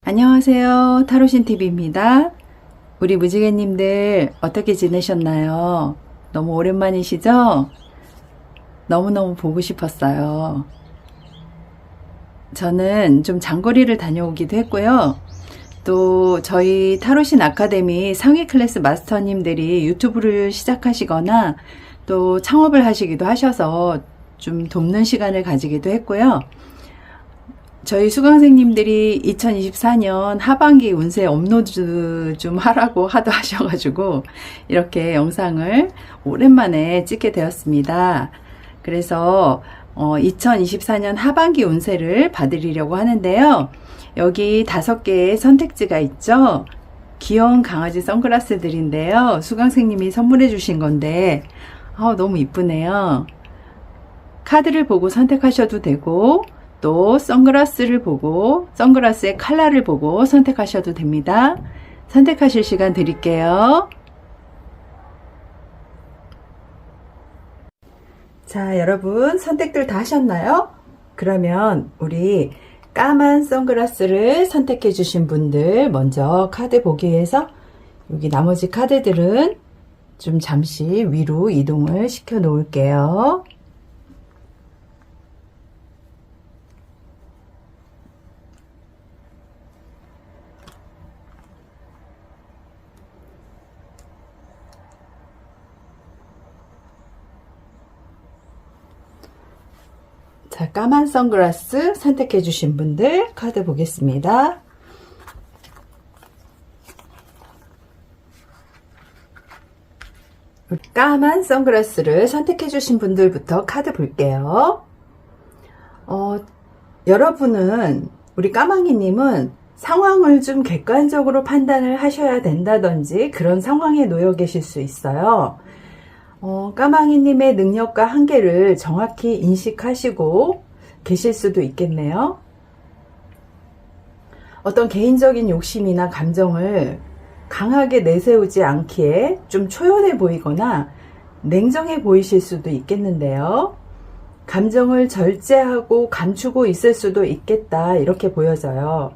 안녕하세요. 타로신TV입니다. 우리 무지개님들 어떻게 지내셨나요? 너무 오랜만이시죠? 너무너무 보고 싶었어요. 저는 좀 장거리를 다녀오기도 했고요. 또 저희 타로신 아카데미 상위 클래스 마스터님들이 유튜브를 시작하시거나 또 창업을 하시기도 하셔서 좀 돕는 시간을 가지기도 했고요. 저희 수강생님들이 2024년 하반기 운세 업로드 좀 하라고 하셔가지고 이렇게 영상을 오랜만에 찍게 되었습니다. 그래서 2024년 하반기 운세를 봐드리려고 하는데요. 여기 5개의 선택지가 있죠. 귀여운 강아지 선글라스들인데요. 수강생님이 선물해 주신 건데 너무 이쁘네요. 카드를 보고 선택하셔도 되고 또 선글라스를 보고 선글라스의 컬러를 보고 선택하셔도 됩니다. 선택하실 시간 드릴게요. 자, 여러분 선택들 다 하셨나요? 그러면 우리 까만 선글라스를 선택해 주신 분들 먼저 카드 보기 위해서 여기 나머지 카드들은 좀 잠시 위로 이동을 시켜 놓을게요. 자, 까만 선글라스 선택해 주신 분들 카드 보겠습니다. 까만 선글라스를 선택해 주신 분들부터 카드 볼게요. 여러분은 우리 까망이님은 상황을 좀 객관적으로 판단을 하셔야 된다든지 그런 상황에 놓여 계실 수 있어요. 까망이님의 능력과 한계를 정확히 인식하시고 계실 수도 있겠네요. 어떤 개인적인 욕심이나 감정을 강하게 내세우지 않기에 좀 초연해 보이거나 냉정해 보이실 수도 있겠는데요. 감정을 절제하고 감추고 있을 수도 있겠다 이렇게 보여져요.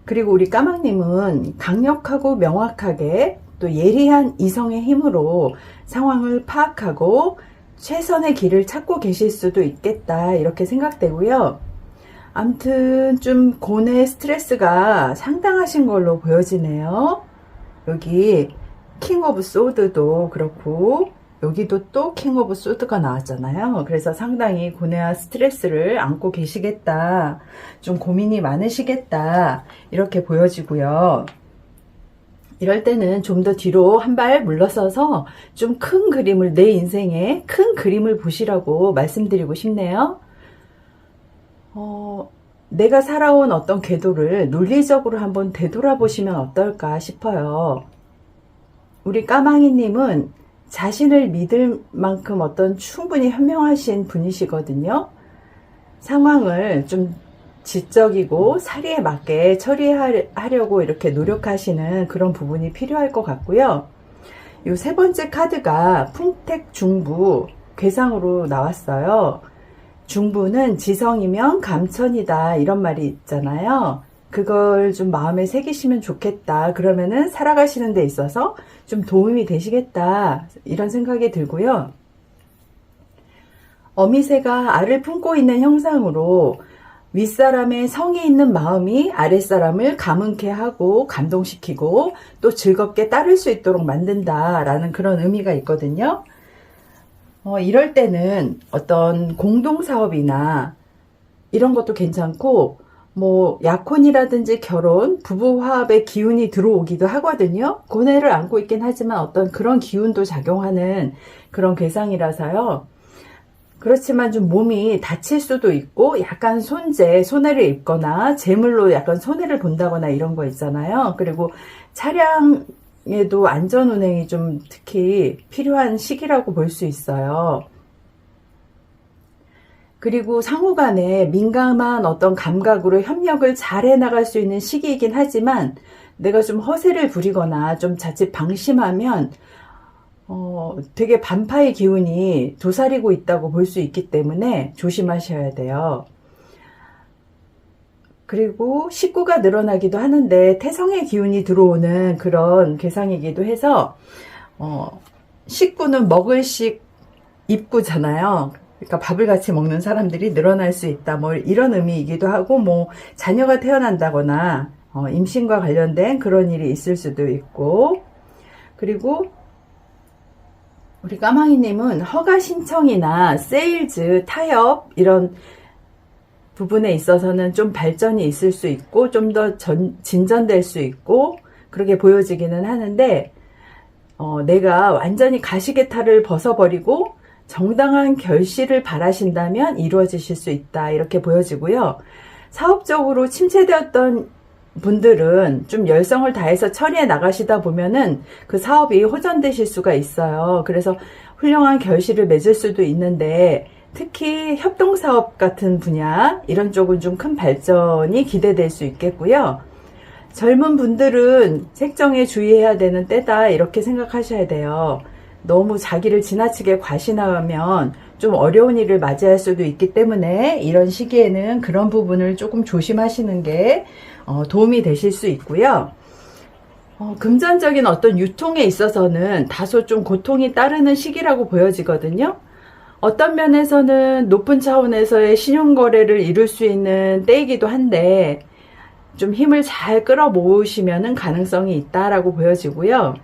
그리고 우리 까망님은 강력하고 명확하게 또 예리한 이성의 힘으로 상황을 파악하고 최선의 길을 찾고 계실 수도 있겠다 이렇게 생각되고요. 아무튼 좀 고뇌 스트레스가 상당하신 걸로 보여지네요. 여기 킹 오브 소드도 그렇고 여기도 또 킹 오브 소드가 나왔잖아요. 그래서 상당히 고뇌와 스트레스를 안고 계시겠다, 좀 고민이 많으시겠다 이렇게 보여지고요. 이럴 때는 좀 더 뒤로 한 발 물러서서 좀 큰 그림을, 내 인생의 큰 그림을 보시라고 말씀드리고 싶네요. 내가 살아온 어떤 궤도를 논리적으로 한번 되돌아보시면 어떨까 싶어요. 우리 까망이님은 자신을 믿을 만큼 어떤 충분히 현명하신 분이시거든요. 상황을 좀 지적이고 사리에 맞게 처리하려고 이렇게 노력하시는 그런 부분이 필요할 것 같고요. 이 3번째 카드가 풍택중부 괴상으로 나왔어요. 중부는 지성이면 감천이다 이런 말이 있잖아요. 그걸 좀 마음에 새기시면 좋겠다. 그러면은 살아가시는 데 있어서 좀 도움이 되시겠다 이런 생각이 들고요. 어미새가 알을 품고 있는 형상으로 윗사람의 성이 있는 마음이 아랫사람을 감흥케 하고 감동시키고 또 즐겁게 따를 수 있도록 만든다라는 그런 의미가 있거든요. 이럴 때는 어떤 공동사업이나 이런 것도 괜찮고 뭐 약혼이라든지 결혼, 부부화합의 기운이 들어오기도 하거든요. 고뇌를 안고 있긴 하지만 어떤 그런 기운도 작용하는 그런 괴상이라서요. 그렇지만 좀 몸이 다칠 수도 있고 약간 손해를 입거나 재물로 약간 손해를 본다거나 이런 거 있잖아요. 그리고 차량에도 안전운행이 좀 특히 필요한 시기라고 볼 수 있어요. 그리고 상호간에 민감한 어떤 감각으로 협력을 잘 해나갈 수 있는 시기이긴 하지만 내가 좀 허세를 부리거나 좀 자칫 방심하면 되게 반파의 기운이 도사리고 있다고 볼 수 있기 때문에 조심하셔야 돼요. 그리고 식구가 늘어나기도 하는데 태성의 기운이 들어오는 그런 괴상이기도 해서 식구는 먹을 식 입구잖아요. 그러니까 밥을 같이 먹는 사람들이 늘어날 수 있다. 뭐 이런 의미이기도 하고, 뭐 자녀가 태어난다거나 임신과 관련된 그런 일이 있을 수도 있고, 그리고 우리 까망이님은 허가 신청이나 세일즈, 타협 이런 부분에 있어서는 좀 발전이 있을 수 있고 좀 더 진전될 수 있고 그렇게 보여지기는 하는데, 내가 완전히 가시게탈을 벗어버리고 정당한 결실을 바라신다면 이루어지실 수 있다, 이렇게 보여지고요. 사업적으로 침체되었던 분들은 좀 열성을 다해서 처리해 나가시다 보면은 그 사업이 호전되실 수가 있어요. 그래서 훌륭한 결실을 맺을 수도 있는데, 특히 협동사업 같은 분야 이런 쪽은 좀 큰 발전이 기대될 수 있겠고요. 젊은 분들은 색정에 주의해야 되는 때다, 이렇게 생각하셔야 돼요. 너무 자기를 지나치게 과신하면 좀 어려운 일을 맞이할 수도 있기 때문에 이런 시기에는 그런 부분을 조금 조심하시는 게 도움이 되실 수 있고요. 금전적인 어떤 유통에 있어서는 다소 좀 고통이 따르는 시기라고 보여지거든요. 어떤 면에서는 높은 차원에서의 신용거래를 이룰 수 있는 때이기도 한데, 좀 힘을 잘 끌어 모으시면 가능성이 있다라고 보여지고요.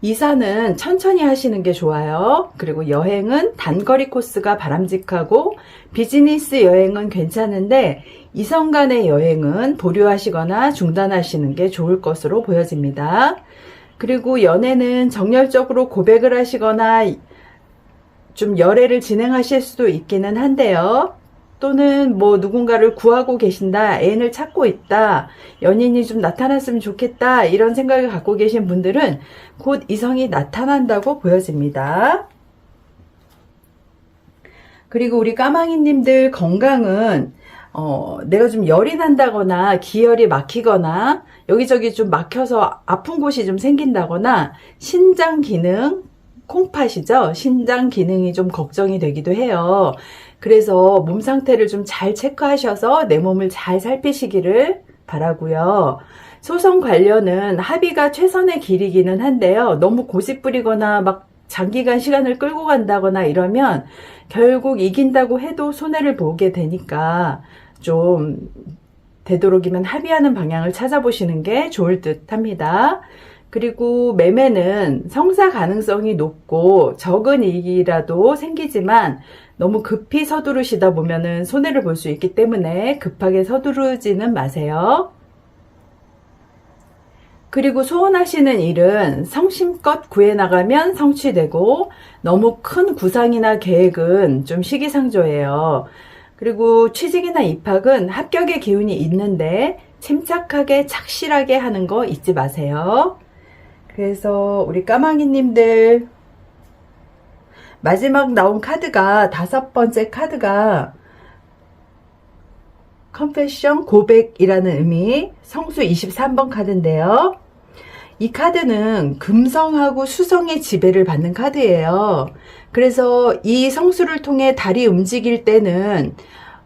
이사는 천천히 하시는 게 좋아요. 그리고 여행은 단거리 코스가 바람직하고, 비즈니스 여행은 괜찮은데 이성 간의 여행은 보류하시거나 중단하시는 게 좋을 것으로 보여집니다. 그리고 연애는 정열적으로 고백을 하시거나 좀 열애를 진행하실 수도 있기는 한데요. 또는 뭐 누군가를 구하고 계신다, 애인을 찾고 있다, 연인이 좀 나타났으면 좋겠다, 이런 생각을 갖고 계신 분들은 곧 이성이 나타난다고 보여집니다. 그리고 우리 까망이님들 건강은 내가 좀 열이 난다거나 기혈이 막히거나 여기저기 좀 막혀서 아픈 곳이 좀 생긴다거나, 신장 기능, 콩팥이죠. 신장 기능이 좀 걱정이 되기도 해요. 그래서 몸 상태를 좀 잘 체크하셔서 내 몸을 잘 살피시기를 바라고요. 소송 관련은 합의가 최선의 길이기는 한데요. 너무 고집부리거나 막 장기간 시간을 끌고 간다거나 이러면 결국 이긴다고 해도 손해를 보게 되니까 좀 되도록이면 합의하는 방향을 찾아보시는 게 좋을 듯 합니다. 그리고 매매는 성사 가능성이 높고 적은 이익이라도 생기지만 너무 급히 서두르시다 보면은 손해를 볼 수 있기 때문에 급하게 서두르지는 마세요. 그리고 소원하시는 일은 성심껏 구해나가면 성취되고, 너무 큰 구상이나 계획은 좀 시기상조예요. 그리고 취직이나 입학은 합격의 기운이 있는데 침착하게 착실하게 하는 거 잊지 마세요. 그래서 우리 까망이님들 마지막 나온 카드가, 5번째 카드가 confession, 고백이라는 의미, 성수 23번 카드인데요. 이 카드는 금성하고 수성의 지배를 받는 카드예요. 그래서 이 성수를 통해 달이 움직일 때는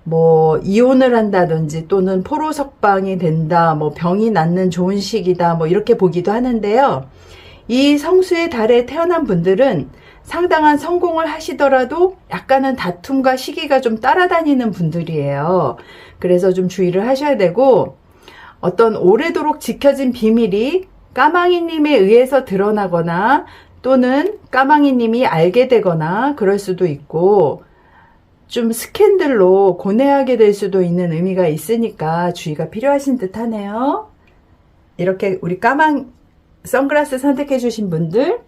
뭐 이혼을 한다든지 또는 포로석방이 된다, 뭐 병이 낫는 좋은 시기다, 뭐 이렇게 보기도 하는데요. 이 성수의 달에 태어난 분들은 상당한 성공을 하시더라도 약간은 다툼과 시기가 좀 따라다니는 분들이에요. 그래서 좀 주의를 하셔야 되고, 어떤 오래도록 지켜진 비밀이 까망이님에 의해서 드러나거나 또는 까망이님이 알게 되거나 그럴 수도 있고, 좀 스캔들로 고뇌하게 될 수도 있는 의미가 있으니까 주의가 필요하신 듯 하네요. 이렇게 우리 까망 선글라스 선택해 주신 분들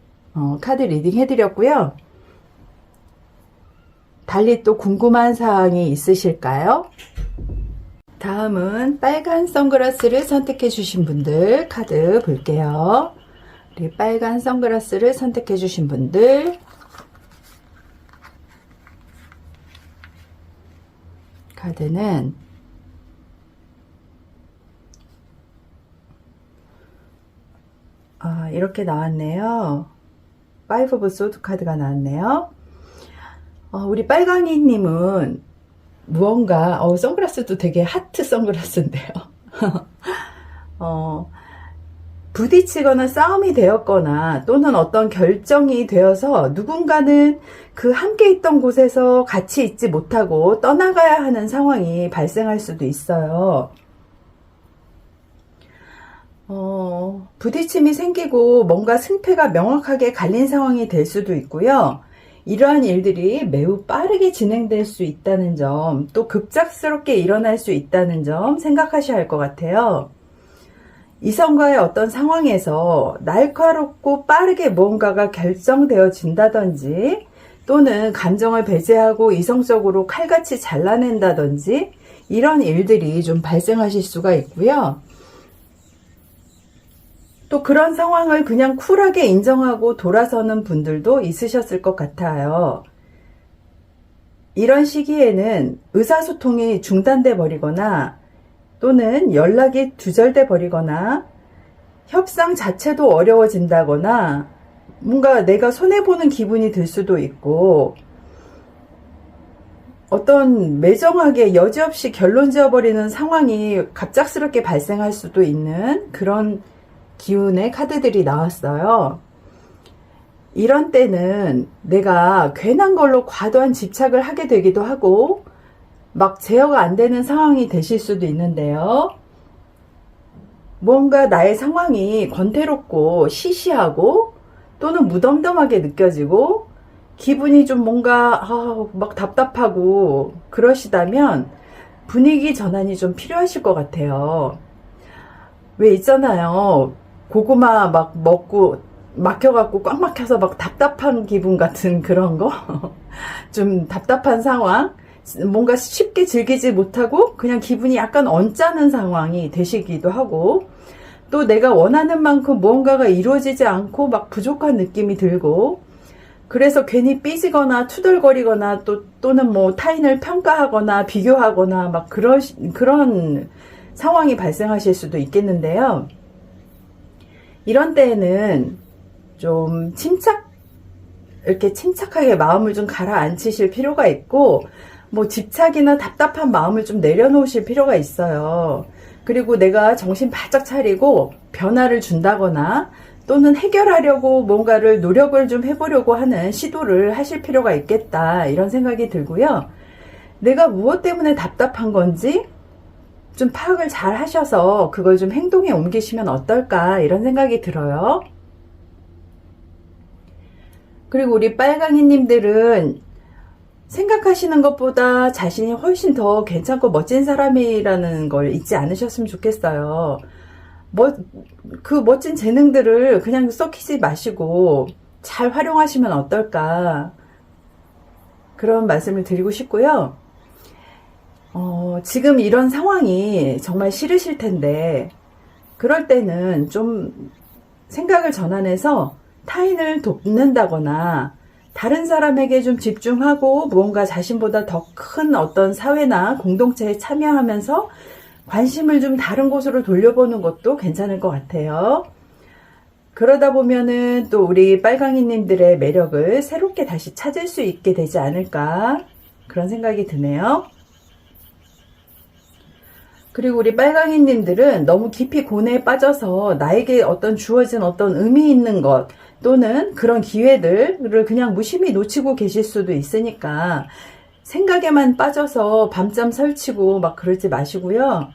카드 리딩 해드렸고요. 달리 또 궁금한 사항이 있으실까요? 다음은 빨간 선글라스를 선택해 주신 분들 카드 볼게요. 우리 빨간 선글라스를 선택해 주신 분들, 카드는 이렇게 나왔네요. 파이브 오브 소드 카드가 나왔네요. 우리 빨강이님은 무언가, 선글라스도 되게 하트 선글라스인데요. 부딪히거나 싸움이 되었거나 또는 어떤 결정이 되어서 누군가는 그 함께 있던 곳에서 같이 있지 못하고 떠나가야 하는 상황이 발생할 수도 있어요. 부딪힘이 생기고 뭔가 승패가 명확하게 갈린 상황이 될 수도 있고요. 이러한 일들이 매우 빠르게 진행될 수 있다는 점, 또 급작스럽게 일어날 수 있다는 점 생각하셔야 할 것 같아요. 이성과의 어떤 상황에서 날카롭고 빠르게 무언가가 결정되어진다든지 또는 감정을 배제하고 이성적으로 칼같이 잘라낸다든지 이런 일들이 좀 발생하실 수가 있고요. 또 그런 상황을 그냥 쿨하게 인정하고 돌아서는 분들도 있으셨을 것 같아요. 이런 시기에는 의사소통이 중단돼 버리거나 또는 연락이 두절돼 버리거나 협상 자체도 어려워진다거나 뭔가 내가 손해보는 기분이 들 수도 있고 어떤 매정하게 여지없이 결론 지어버리는 상황이 갑작스럽게 발생할 수도 있는 그런 기운의 카드들이 나왔어요. 이런 때는 내가 괜한 걸로 과도한 집착을 하게 되기도 하고 막 제어가 안 되는 상황이 되실 수도 있는데요. 뭔가 나의 상황이 권태롭고 시시하고 또는 무덤덤하게 느껴지고 기분이 좀 뭔가 막 답답하고 그러시다면 분위기 전환이 좀 필요하실 것 같아요. 왜 있잖아요. 고구마 막 먹고 막혀갖고 꽉 막혀서 막 답답한 기분 같은 그런 거? 좀 답답한 상황? 뭔가 쉽게 즐기지 못하고 그냥 기분이 약간 언짢은 상황이 되시기도 하고 또 내가 원하는 만큼 무언가가 이루어지지 않고 막 부족한 느낌이 들고 그래서 괜히 삐지거나 투덜거리거나 또는 뭐 타인을 평가하거나 비교하거나 막 그런 상황이 발생하실 수도 있겠는데요. 이런 때에는 좀 이렇게 침착하게 마음을 좀 가라앉히실 필요가 있고 뭐 집착이나 답답한 마음을 좀 내려놓으실 필요가 있어요. 그리고 내가 정신 바짝 차리고 변화를 준다거나 또는 해결하려고 뭔가를 노력을 좀 해보려고 하는 시도를 하실 필요가 있겠다 이런 생각이 들고요. 내가 무엇 때문에 답답한 건지 좀 파악을 잘 하셔서 그걸 좀 행동에 옮기시면 어떨까 이런 생각이 들어요. 그리고 우리 빨강이님들은 생각하시는 것보다 자신이 훨씬 더 괜찮고 멋진 사람이라는 걸 잊지 않으셨으면 좋겠어요. 그 멋진 재능들을 그냥 썩히지 마시고 잘 활용하시면 어떨까 그런 말씀을 드리고 싶고요. 지금 이런 상황이 정말 싫으실 텐데 그럴 때는 좀 생각을 전환해서 타인을 돕는다거나 다른 사람에게 좀 집중하고 무언가 자신보다 더 큰 어떤 사회나 공동체에 참여하면서 관심을 좀 다른 곳으로 돌려보는 것도 괜찮을 것 같아요. 그러다 보면은 또 우리 빨강이님들의 매력을 새롭게 다시 찾을 수 있게 되지 않을까 그런 생각이 드네요. 그리고 우리 빨강이님들은 너무 깊이 고뇌에 빠져서 나에게 어떤 주어진 어떤 의미 있는 것 또는 그런 기회들을 그냥 무심히 놓치고 계실 수도 있으니까 생각에만 빠져서 밤잠 설치고 막 그러지 마시고요.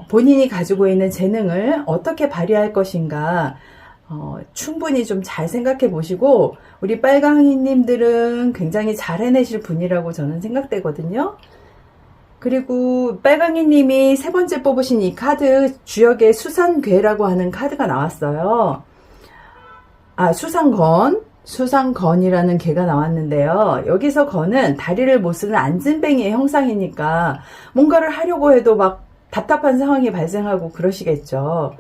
본인이 가지고 있는 재능을 어떻게 발휘할 것인가 충분히 좀 잘 생각해 보시고 우리 빨강이님들은 굉장히 잘 해내실 분이라고 저는 생각되거든요. 그리고 빨강이님이 세 번째 뽑으신 이 카드 주역의 수산괴라고 하는 카드가 나왔어요. 수상건이라는 개가 나왔는데요. 여기서 건은 다리를 못 쓰는 안진뱅이의 형상이니까 뭔가를 하려고 해도 막 답답한 상황이 발생하고 그러시겠죠.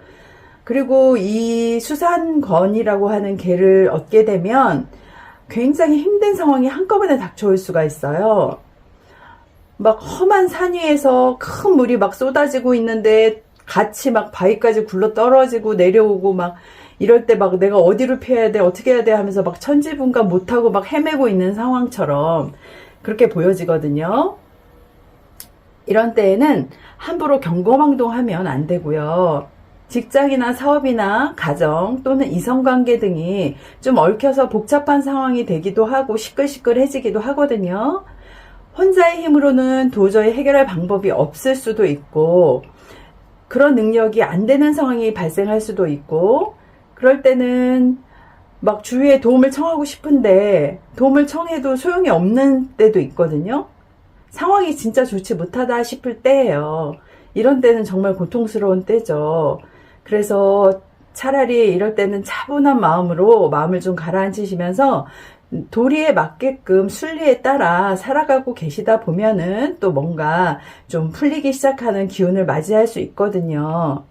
그리고 이 수산건이라고 하는 개를 얻게 되면 굉장히 힘든 상황이 한꺼번에 닥쳐올 수가 있어요. 막 험한 산 위에서 큰 물이 막 쏟아지고 있는데 같이 막 바위까지 굴러 떨어지고 내려오고 막 이럴 때 막 내가 어디로 피해야 돼 어떻게 해야 돼 하면서 막 천지분간 못하고 막 헤매고 있는 상황처럼 그렇게 보여지거든요. 이런 때에는 함부로 경거망동하면 안 되고요. 직장이나 사업이나 가정 또는 이성관계 등이 좀 얽혀서 복잡한 상황이 되기도 하고 시끌시끌해지기도 하거든요. 혼자의 힘으로는 도저히 해결할 방법이 없을 수도 있고 그런 능력이 안 되는 상황이 발생할 수도 있고 그럴 때는 막 주위에 도움을 청하고 싶은데 도움을 청해도 소용이 없는 때도 있거든요. 상황이 진짜 좋지 못하다 싶을 때예요. 이런 때는 정말 고통스러운 때죠. 그래서 차라리 이럴 때는 차분한 마음으로 마음을 좀 가라앉히시면서 도리에 맞게끔 순리에 따라 살아가고 계시다 보면은 또 뭔가 좀 풀리기 시작하는 기운을 맞이할 수 있거든요.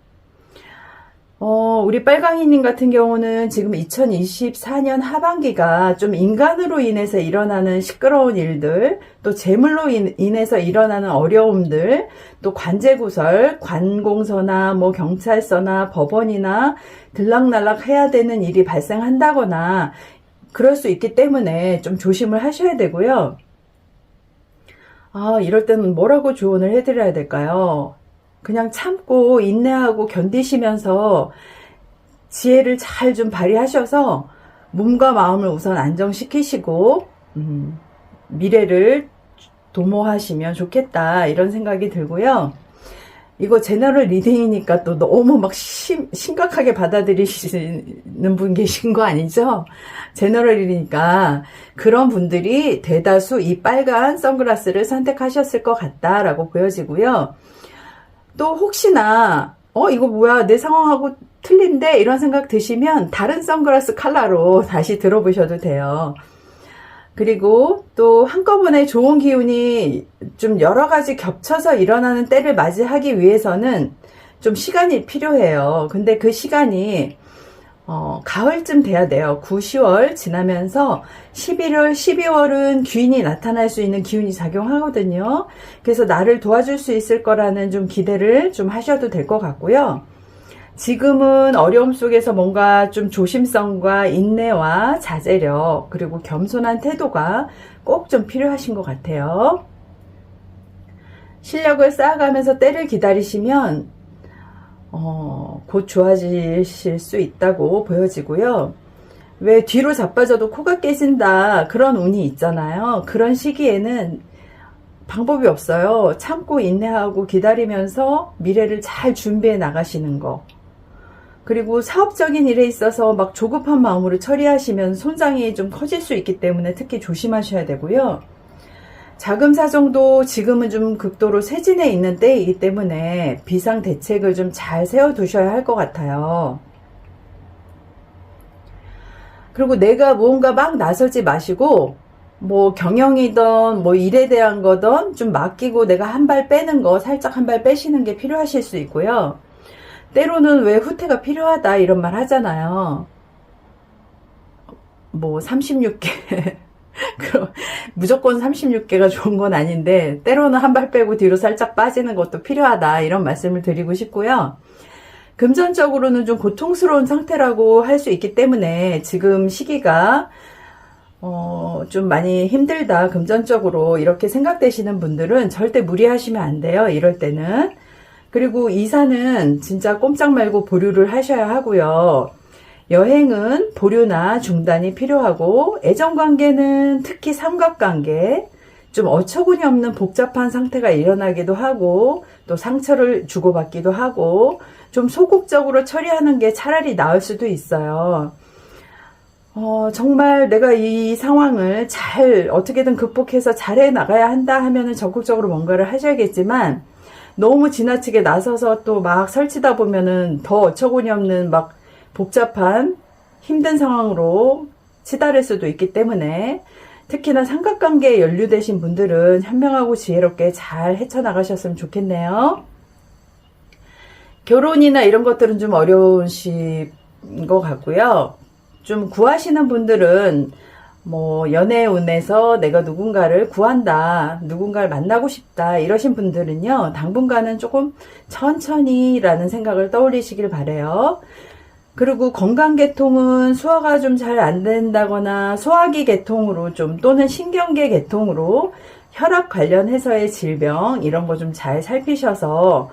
우리 빨강이님 같은 경우는 지금 2024년 하반기가 좀 인간으로 인해서 일어나는 시끄러운 일들, 또 재물로 인해서 일어나는 어려움들, 또 관제구설, 관공서나 뭐 경찰서나 법원이나 들락날락 해야 되는 일이 발생한다거나 그럴 수 있기 때문에 좀 조심을 하셔야 되고요. 이럴 때는 뭐라고 조언을 해드려야 될까요? 그냥 참고 인내하고 견디시면서 지혜를 잘 좀 발휘하셔서 몸과 마음을 우선 안정시키시고 미래를 도모하시면 좋겠다 이런 생각이 들고요. 이거 제너럴 리딩이니까 또 너무 막 심각하게 받아들이시는 분 계신 거 아니죠? 제너럴이니까 그런 분들이 대다수 이 빨간 선글라스를 선택하셨을 것 같다라고 보여지고요. 또 혹시나 이거 뭐야 내 상황하고 틀린데 이런 생각 드시면 다른 선글라스 컬러로 다시 들어보셔도 돼요. 그리고 또 한꺼번에 좋은 기운이 좀 여러 가지 겹쳐서 일어나는 때를 맞이하기 위해서는 좀 시간이 필요해요. 근데 그 시간이 가을쯤 돼야 돼요. 9, 10월 지나면서 11월, 12월은 귀인이 나타날 수 있는 기운이 작용하거든요. 그래서 나를 도와줄 수 있을 거라는 좀 기대를 좀 하셔도 될 것 같고요. 지금은 어려움 속에서 뭔가 좀 조심성과 인내와 자제력 그리고 겸손한 태도가 꼭 좀 필요하신 것 같아요. 실력을 쌓아가면서 때를 기다리시면 곧 좋아지실 수 있다고 보여지고요. 왜 뒤로 자빠져도 코가 깨진다 그런 운이 있잖아요. 그런 시기에는 방법이 없어요. 참고 인내하고 기다리면서 미래를 잘 준비해 나가시는 거. 그리고 사업적인 일에 있어서 막 조급한 마음으로 처리하시면 손상이 좀 커질 수 있기 때문에 특히 조심하셔야 되고요. 자금 사정도 지금은 좀 극도로 쇠진해 있는 때이기 때문에 비상 대책을 좀 잘 세워두셔야 할 것 같아요. 그리고 내가 무언가 막 나서지 마시고 뭐 경영이든 뭐 일에 대한 거든 좀 맡기고 내가 한 발 빼는 거 살짝 한 발 빼시는 게 필요하실 수 있고요. 때로는 왜 후퇴가 필요하다 이런 말 하잖아요. 뭐 36개 그럼 무조건 36개가 좋은 건 아닌데 때로는 한 발 빼고 뒤로 살짝 빠지는 것도 필요하다 이런 말씀을 드리고 싶고요. 금전적으로는 좀 고통스러운 상태라고 할 수 있기 때문에 지금 시기가 좀 많이 힘들다 금전적으로 이렇게 생각되시는 분들은 절대 무리하시면 안 돼요. 이럴 때는. 그리고 이사는 진짜 꼼짝 말고 보류를 하셔야 하고요. 여행은 보류나 중단이 필요하고 애정관계는 특히 삼각관계 좀 어처구니 없는 복잡한 상태가 일어나기도 하고 또 상처를 주고받기도 하고 좀 소극적으로 처리하는 게 차라리 나을 수도 있어요. 정말 내가 이 상황을 잘 어떻게든 극복해서 잘해 나가야 한다 하면은 적극적으로 뭔가를 하셔야겠지만 너무 지나치게 나서서 또 막 설치다 보면은 더 어처구니 없는 막 복잡한 힘든 상황으로 치달을 수도 있기 때문에 특히나 삼각관계에 연루되신 분들은 현명하고 지혜롭게 잘 헤쳐나가셨으면 좋겠네요. 결혼이나 이런 것들은 좀 어려우신 것 같고요. 좀 구하시는 분들은 뭐 연애운에서 내가 누군가를 구한다, 누군가를 만나고 싶다 이러신 분들은요 당분간은 조금 천천히라는 생각을 떠올리시길 바래요. 그리고 건강계통은 소화가 좀 잘 안 된다거나 소화기 계통으로 좀 또는 신경계 계통으로 혈압 관련해서의 질병 이런 거 좀 잘 살피셔서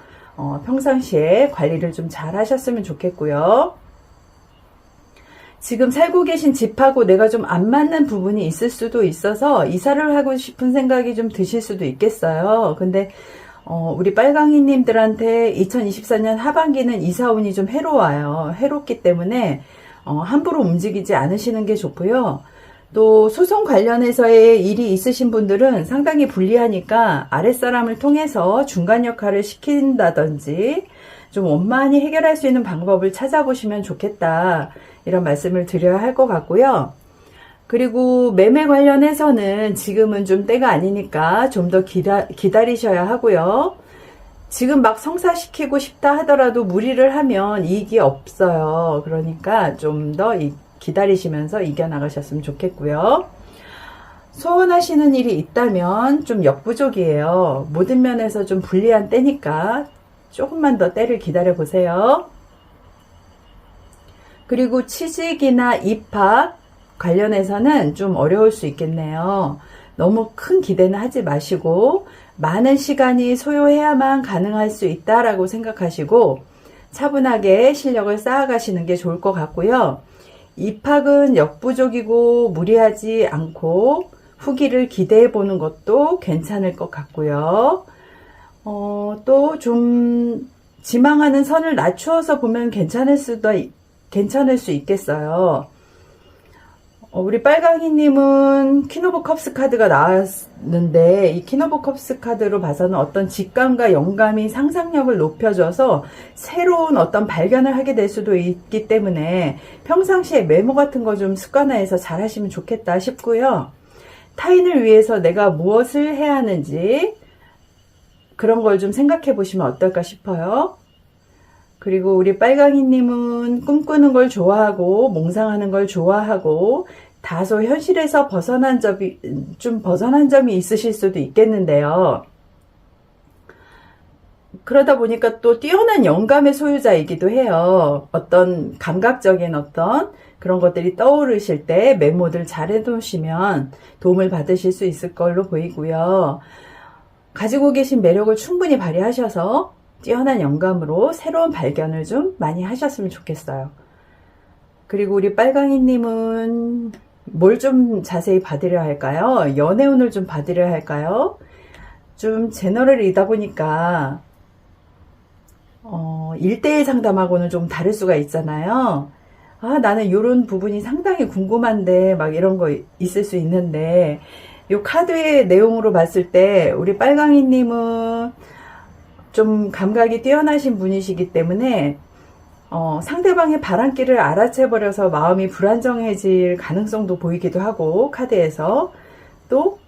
평상시에 관리를 좀 잘 하셨으면 좋겠고요. 지금 살고 계신 집하고 내가 좀 안 맞는 부분이 있을 수도 있어서 이사를 하고 싶은 생각이 좀 드실 수도 있겠어요. 근데 우리 빨강이님들한테 2024년 하반기는 이사운이 좀 해로워요. 해롭기 때문에 함부로 움직이지 않으시는 게 좋고요. 또 소송 관련해서의 일이 있으신 분들은 상당히 불리하니까 아랫사람을 통해서 중간 역할을 시킨다든지 좀 원만히 해결할 수 있는 방법을 찾아보시면 좋겠다, 이런 말씀을 드려야 할 것 같고요. 그리고 매매 관련해서는 지금은 좀 때가 아니니까 좀 더 기다리셔야 하고요. 지금 막 성사시키고 싶다 하더라도 무리를 하면 이익이 없어요. 그러니까 좀 더 기다리시면서 이겨나가셨으면 좋겠고요. 소원하시는 일이 있다면 좀 역부족이에요. 모든 면에서 좀 불리한 때니까 조금만 더 때를 기다려 보세요. 그리고 취직이나 입학 관련해서는 좀 어려울 수 있겠네요. 너무 큰 기대는 하지 마시고 많은 시간이 소요해야만 가능할 수 있다라고 생각하시고 차분하게 실력을 쌓아가시는 게 좋을 것 같고요. 입학은 역부족이고 무리하지 않고 후기를 기대해 보는 것도 괜찮을 것 같고요. 또 좀 지망하는 선을 낮추어서 보면 괜찮을 수 있겠어요. 우리 빨강이님은 퀸 오브 컵스 카드가 나왔는데 이 퀸 오브 컵스 카드로 봐서는 어떤 직감과 영감이 상상력을 높여줘서 새로운 어떤 발견을 하게 될 수도 있기 때문에 평상시에 메모 같은 거 좀 습관화해서 잘 하시면 좋겠다 싶고요. 타인을 위해서 내가 무엇을 해야 하는지 그런 걸 좀 생각해 보시면 어떨까 싶어요. 그리고 우리 빨강이님은 꿈꾸는 걸 좋아하고 몽상하는 걸 좋아하고 다소 현실에서 벗어난 점이 있으실 수도 있겠는데요. 그러다 보니까 또 뛰어난 영감의 소유자이기도 해요. 어떤 감각적인 어떤 그런 것들이 떠오르실 때 메모들 잘 해두시면 도움을 받으실 수 있을 걸로 보이고요. 가지고 계신 매력을 충분히 발휘하셔서 뛰어난 영감으로 새로운 발견을 좀 많이 하셨으면 좋겠어요. 그리고 우리 빨강이님은 뭘 좀 자세히 받으려 할까요? 연애운을 좀 받으려 할까요? 좀 제너럴이다 보니까 1대1 상담하고는 좀 다를 수가 있잖아요. 나는 이런 부분이 상당히 궁금한데 막 이런 거 있을 수 있는데 이 카드의 내용으로 봤을 때 우리 빨강이님은 좀 감각이 뛰어나신 분이시기 때문에 상대방의 바람길을 알아채버려서 마음이 불안정해질 가능성도 보이기도 하고 카드에서 또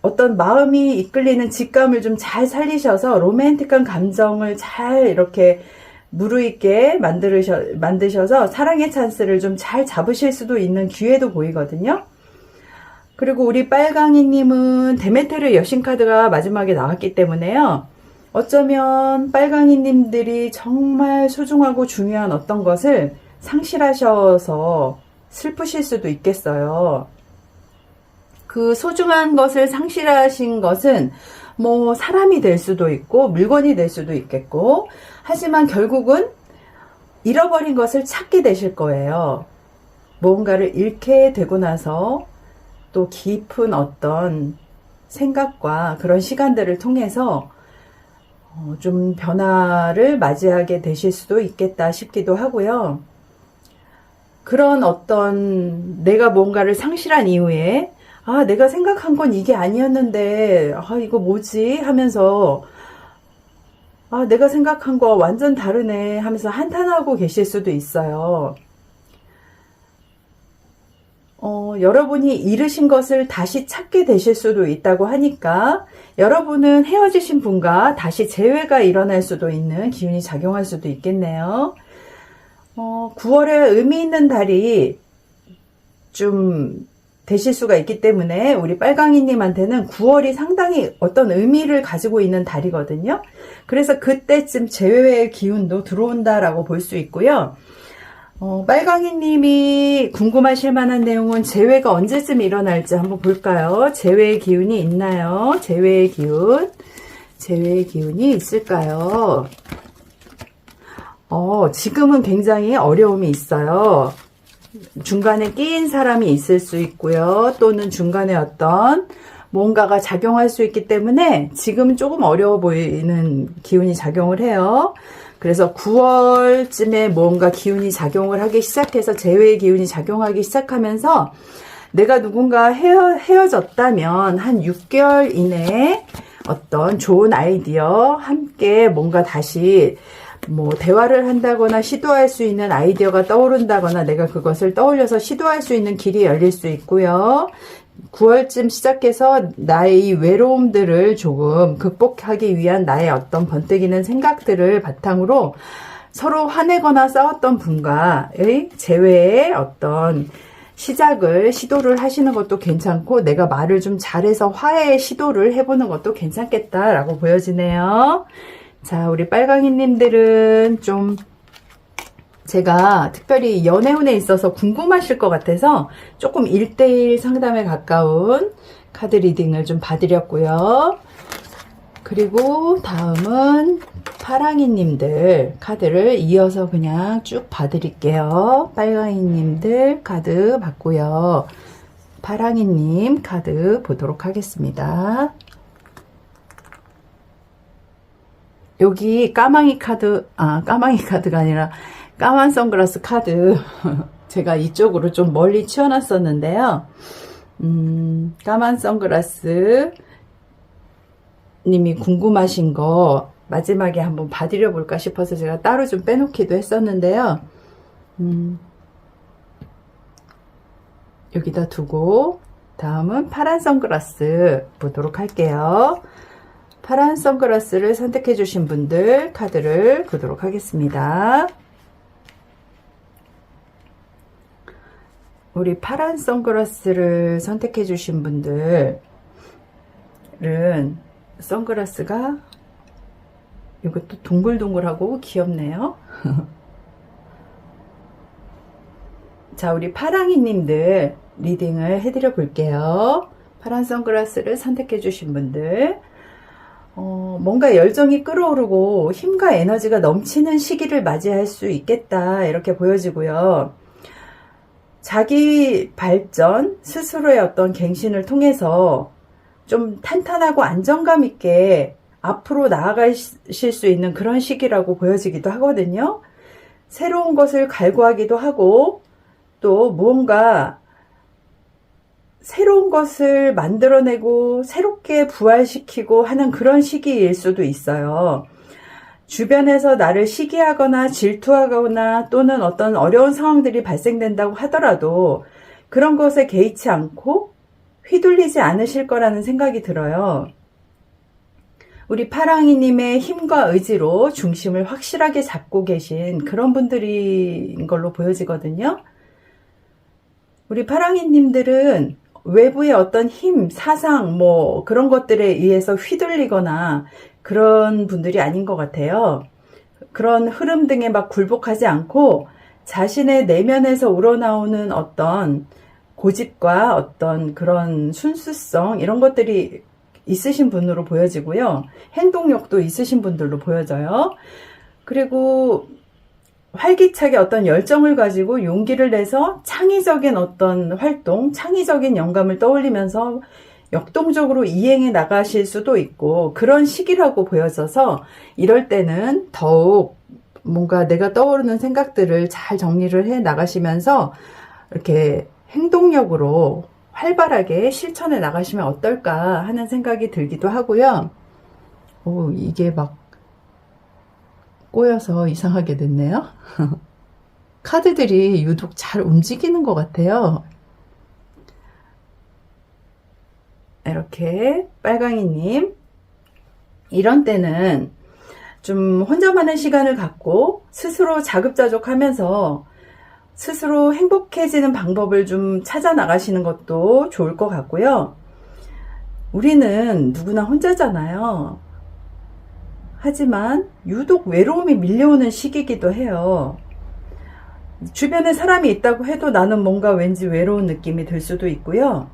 어떤 마음이 이끌리는 직감을 좀 잘 살리셔서 로맨틱한 감정을 잘 이렇게 무르익게 만드셔서 사랑의 찬스를 좀 잘 잡으실 수도 있는 기회도 보이거든요. 그리고 우리 빨강이님은 데메테르 여신 카드가 마지막에 나왔기 때문에요. 어쩌면 빨강이님들이 정말 소중하고 중요한 어떤 것을 상실하셔서 슬프실 수도 있겠어요. 그 소중한 것을 상실하신 것은 뭐 사람이 될 수도 있고 물건이 될 수도 있겠고 하지만 결국은 잃어버린 것을 찾게 되실 거예요. 무언가를 잃게 되고 나서 또 깊은 어떤 생각과 그런 시간들을 통해서 좀 변화를 맞이하게 되실 수도 있겠다 싶기도 하고요. 그런 어떤 내가 뭔가를 상실한 이후에 내가 생각한 건 이게 아니었는데 이거 뭐지 하면서 내가 생각한 거 완전 다르네 하면서 한탄하고 계실 수도 있어요. 여러분이 잃으신 것을 다시 찾게 되실 수도 있다고 하니까 여러분은 헤어지신 분과 다시 재회가 일어날 수도 있는 기운이 작용할 수도 있겠네요. 9월에 의미 있는 달이 좀 되실 수가 있기 때문에 우리 빨강이님한테는 9월이 상당히 어떤 의미를 가지고 있는 달이거든요. 그래서 그때쯤 재회의 기운도 들어온다라고 볼 수 있고요. 빨강이님이 궁금하실 만한 내용은 재회가 언제쯤 일어날지 한번 볼까요? 재회의 기운이 있나요? 재회의 기운. 재회의 기운이 있을까요? 지금은 굉장히 어려움이 있어요. 중간에 끼인 사람이 있을 수 있고요. 또는 중간에 어떤 뭔가가 작용할 수 있기 때문에 지금 조금 어려워 보이는 기운이 작용을 해요. 그래서 9월쯤에 뭔가 기운이 작용을 하기 시작해서 재회의 기운이 작용하기 시작하면서 내가 누군가 헤어졌다면 한 6개월 이내에 어떤 좋은 아이디어 함께 뭔가 다시 뭐 대화를 한다거나 시도할 수 있는 아이디어가 떠오른다거나 내가 그것을 떠올려서 시도할 수 있는 길이 열릴 수 있고요. 9월쯤 시작해서 나의 이 외로움들을 조금 극복하기 위한 나의 어떤 번뜩이는 생각들을 바탕으로 서로 화내거나 싸웠던 분과의 재회의 어떤 시도를 하시는 것도 괜찮고 내가 말을 좀 잘해서 화해의 시도를 해보는 것도 괜찮겠다라고 보여지네요. 자, 우리 빨강이님들은 좀 제가 특별히 연애운에 있어서 궁금하실 것 같아서 조금 1:1 상담에 가까운 카드 리딩을 좀 봐드렸고요. 그리고 다음은 파랑이님들 카드를 이어서 그냥 쭉 봐드릴게요. 빨강이님들 카드 봤고요. 파랑이님 카드 보도록 하겠습니다. 여기 까마귀 카드가 아니라 까만 선글라스 카드 제가 이쪽으로 좀 멀리 치워놨었는데요. 까만 선글라스 님이 궁금하신 거 마지막에 한번 봐드려 볼까 싶어서 제가 따로 좀 빼놓기도 했었는데요. 여기다 두고 다음은 파란 선글라스 보도록 할게요. 파란 선글라스를 선택해 주신 분들 카드를 보도록 하겠습니다. 우리 파란 선글라스를 선택해 주신 분들은 선글라스가 이것도 동글동글하고 귀엽네요. 자, 우리 파랑이님들 리딩을 해드려 볼게요. 파란 선글라스를 선택해 주신 분들 뭔가 열정이 끓어오르고 힘과 에너지가 넘치는 시기를 맞이할 수 있겠다 이렇게 보여지고요. 자기 발전, 스스로의 어떤 갱신을 통해서 좀 탄탄하고 안정감 있게 앞으로 나아가실 수 있는 그런 시기라고 보여지기도 하거든요. 새로운 것을 갈구하기도 하고 또 무언가 새로운 것을 만들어내고 새롭게 부활시키고 하는 그런 시기일 수도 있어요. 주변에서 나를 시기하거나 질투하거나 또는 어떤 어려운 상황들이 발생된다고 하더라도 그런 것에 개의치 않고 휘둘리지 않으실 거라는 생각이 들어요. 우리 파랑이님의 힘과 의지로 중심을 확실하게 잡고 계신 그런 분들인 걸로 보여지거든요. 우리 파랑이님들은 외부의 어떤 힘, 사상, 뭐 그런 것들에 의해서 휘둘리거나 그런 분들이 아닌 것 같아요. 그런 흐름 등에 막 굴복하지 않고 자신의 내면에서 우러나오는 어떤 고집과 어떤 그런 순수성 이런 것들이 있으신 분으로 보여지고요. 행동력도 있으신 분들로 보여져요. 그리고 활기차게 어떤 열정을 가지고 용기를 내서 창의적인 어떤 활동, 창의적인 영감을 떠올리면서 역동적으로 이행해 나가실 수도 있고 그런 시기라고 보여져서 이럴 때는 더욱 뭔가 내가 떠오르는 생각들을 잘 정리를 해 나가시면서 이렇게 행동력으로 활발하게 실천해 나가시면 어떨까 하는 생각이 들기도 하고요. 이게 막 꼬여서 이상하게 됐네요. 카드들이 유독 잘 움직이는 것 같아요. 이렇게 빨강이님 이런 때는 좀 혼자만의 시간을 갖고 스스로 자급자족하면서 스스로 행복해지는 방법을 좀 찾아 나가시는 것도 좋을 것 같고요. 우리는 누구나 혼자잖아요. 하지만 유독 외로움이 밀려오는 시기이기도 해요. 주변에 사람이 있다고 해도 나는 뭔가 왠지 외로운 느낌이 들 수도 있고요.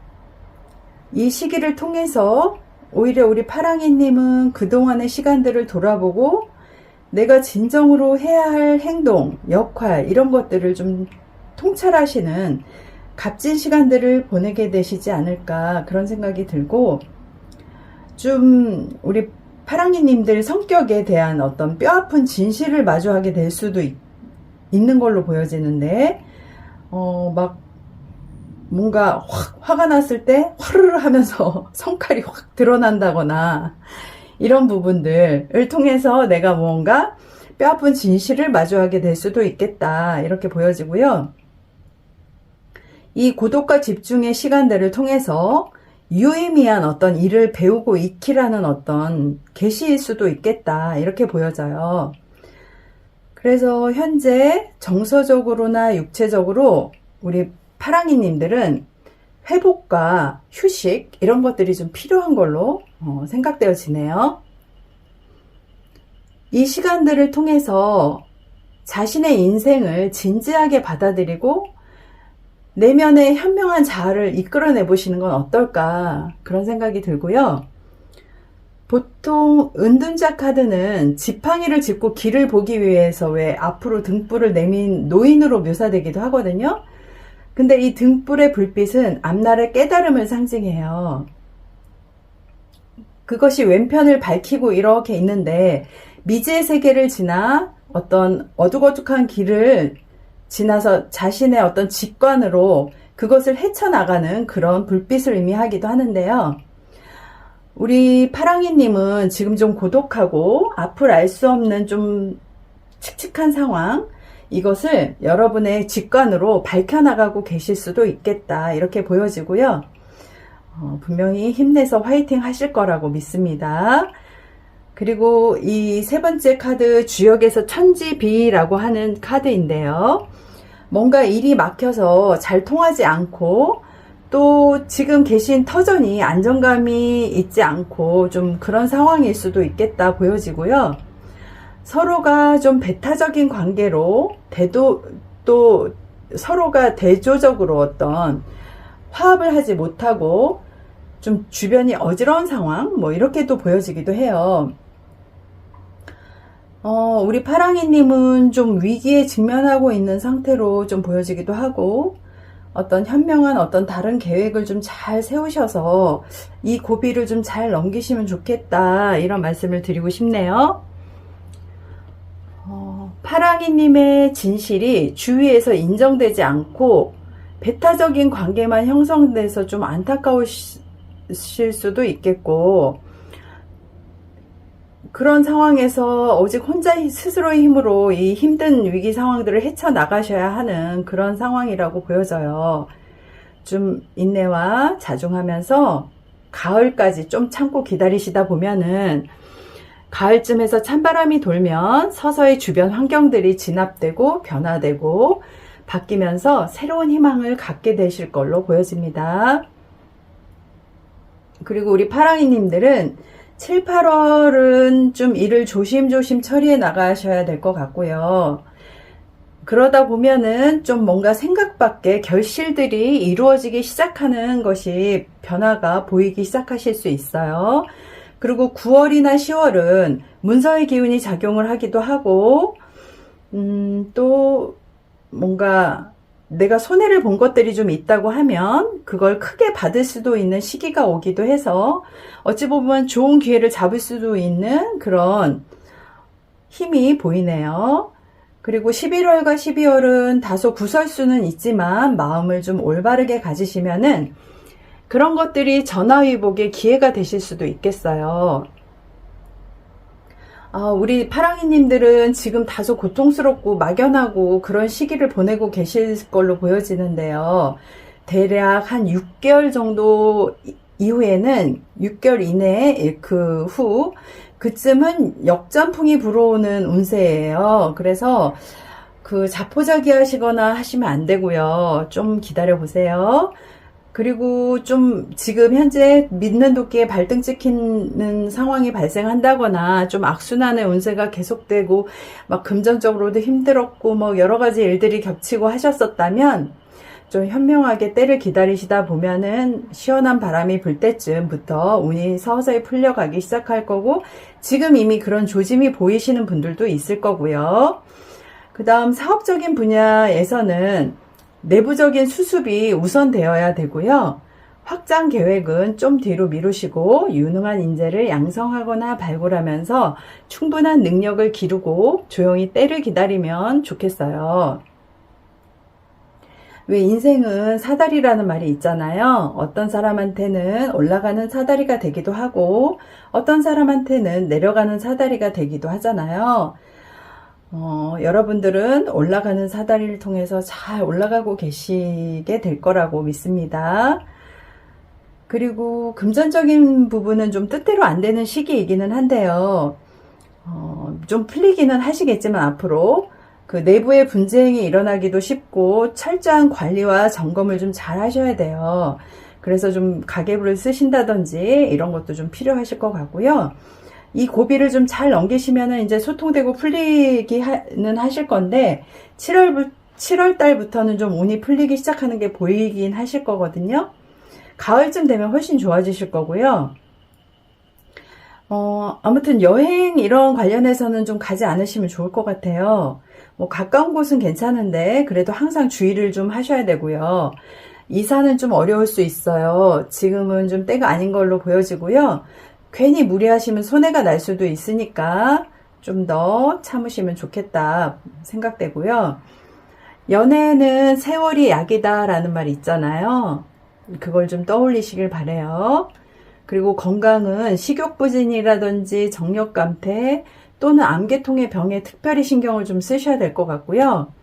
이 시기를 통해서 오히려 우리 파랑이님은 그동안의 시간들을 돌아보고 내가 진정으로 해야 할 행동, 역할 이런 것들을 좀 통찰하시는 값진 시간들을 보내게 되시지 않을까 그런 생각이 들고, 좀 우리 파랑이님들 성격에 대한 어떤 뼈아픈 진실을 마주하게 될 수도 있는 걸로 보여지는데, 막 뭔가 확 화가 났을 때 화르르 하면서 성깔이 확 드러난다거나 이런 부분들을 통해서 내가 뭔가 뼈아픈 진실을 마주하게 될 수도 있겠다 이렇게 보여지고요. 이 고독과 집중의 시간들을 통해서 유의미한 어떤 일을 배우고 익히라는 어떤 계시일 수도 있겠다 이렇게 보여져요. 그래서 현재 정서적으로나 육체적으로 우리 파랑이님들은 회복과 휴식 이런 것들이 좀 필요한 걸로 생각되어지네요. 이 시간들을 통해서 자신의 인생을 진지하게 받아들이고 내면의 현명한 자아를 이끌어내 보시는 건 어떨까 그런 생각이 들고요. 보통 은둔자 카드는 지팡이를 짚고 길을 보기 위해서 왜 앞으로 등불을 내민 노인으로 묘사되기도 하거든요. 근데 이 등불의 불빛은 앞날의 깨달음을 상징해요. 그것이 왼편을 밝히고 이렇게 있는데 미지의 세계를 지나 어떤 어둑어둑한 길을 지나서 자신의 어떤 직관으로 그것을 헤쳐나가는 그런 불빛을 의미하기도 하는데요. 우리 파랑이님은 지금 좀 고독하고 앞을 알 수 없는 좀 칙칙한 상황, 이것을 여러분의 직관으로 밝혀나가고 계실 수도 있겠다 이렇게 보여지고요. 분명히 힘내서 화이팅 하실 거라고 믿습니다. 그리고 이 세 번째 카드 주역에서 천지비라고 하는 카드인데요. 뭔가 일이 막혀서 잘 통하지 않고 또 지금 계신 터전이 안정감이 있지 않고 좀 그런 상황일 수도 있겠다 보여지고요. 서로가 좀 배타적인 관계로 또 서로가 대조적으로 어떤 화합을 하지 못하고 좀 주변이 어지러운 상황 뭐 이렇게도 보여지기도 해요. 우리 파랑이님은 좀 위기에 직면하고 있는 상태로 좀 보여지기도 하고 어떤 현명한 어떤 다른 계획을 좀 잘 세우셔서 이 고비를 좀 잘 넘기시면 좋겠다 이런 말씀을 드리고 싶네요. 파랑이님의 진실이 주위에서 인정되지 않고 배타적인 관계만 형성돼서 좀 안타까우실 수도 있겠고, 그런 상황에서 오직 혼자 스스로의 힘으로 이 힘든 위기 상황들을 헤쳐나가셔야 하는 그런 상황이라고 보여져요. 좀 인내와 자중하면서 가을까지 좀 참고 기다리시다 보면은 가을쯤에서 찬바람이 돌면 서서히 주변 환경들이 진압되고 변화되고 바뀌면서 새로운 희망을 갖게 되실 걸로 보여집니다. 그리고 우리 파랑이님들은 7, 8월은 좀 일을 조심조심 처리해 나가셔야 될 것 같고요. 그러다 보면은 좀 뭔가 생각 밖의 결실들이 이루어지기 시작하는 것이 변화가 보이기 시작하실 수 있어요. 그리고 9월이나 10월은 문서의 기운이 작용을 하기도 하고, 또 뭔가 내가 손해를 본 것들이 좀 있다고 하면 그걸 크게 받을 수도 있는 시기가 오기도 해서 어찌 보면 좋은 기회를 잡을 수도 있는 그런 힘이 보이네요. 그리고 11월과 12월은 다소 구설수는 있지만 마음을 좀 올바르게 가지시면은 그런 것들이 전화위복의 기회가 되실 수도 있겠어요. 우리 파랑이님들은 지금 다소 고통스럽고 막연하고 그런 시기를 보내고 계실 걸로 보여지는데요. 대략 한 6개월 정도 이후에는 6개월 이내에 그쯤은 역전풍이 불어오는 운세예요. 그래서 자포자기 하시거나 하시면 안 되고요. 좀 기다려 보세요. 그리고 좀 지금 현재 믿는 도끼에 발등 찍히는 상황이 발생한다거나 좀 악순환의 운세가 계속되고 막 금전적으로도 힘들었고 뭐 여러 가지 일들이 겹치고 하셨었다면 좀 현명하게 때를 기다리시다 보면은 시원한 바람이 불 때쯤부터 운이 서서히 풀려가기 시작할 거고, 지금 이미 그런 조짐이 보이시는 분들도 있을 거고요. 그 다음 사업적인 분야에서는 내부적인 수습이 우선되어야 되고요. 확장 계획은 좀 뒤로 미루시고 유능한 인재를 양성하거나 발굴하면서 충분한 능력을 기르고 조용히 때를 기다리면 좋겠어요. 왜 인생은 사다리라는 말이 있잖아요. 어떤 사람한테는 올라가는 사다리가 되기도 하고 어떤 사람한테는 내려가는 사다리가 되기도 하잖아요. 여러분들은 올라가는 사다리를 통해서 잘 올라가고 계시게 될 거라고 믿습니다. 그리고 금전적인 부분은 좀 뜻대로 안 되는 시기이기는 한데요. 좀 풀리기는 하시겠지만 앞으로 그 내부의 분쟁이 일어나기도 쉽고 철저한 관리와 점검을 좀 잘 하셔야 돼요. 그래서 좀 가계부를 쓰신다든지 이런 것도 좀 필요하실 것 같고요. 이 고비를 좀 잘 넘기시면은 이제 소통되고 풀리기는 하실 건데 7월 달부터는 좀 운이 풀리기 시작하는 게 보이긴 하실 거거든요. 가을쯤 되면 훨씬 좋아지실 거고요. 아무튼 여행 이런 관련해서는 좀 가지 않으시면 좋을 것 같아요. 뭐 가까운 곳은 괜찮은데 그래도 항상 주의를 좀 하셔야 되고요. 이사는 좀 어려울 수 있어요. 지금은 좀 때가 아닌 걸로 보여지고요. 괜히 무리하시면 손해가 날 수도 있으니까 좀 더 참으시면 좋겠다 생각되고요. 연애는 세월이 약이다 라는 말이 있잖아요. 그걸 좀 떠올리시길 바래요. 그리고 건강은 식욕부진이라든지 정력감퇴 또는 암계통의 병에 특별히 신경을 좀 쓰셔야 될 것 같고요.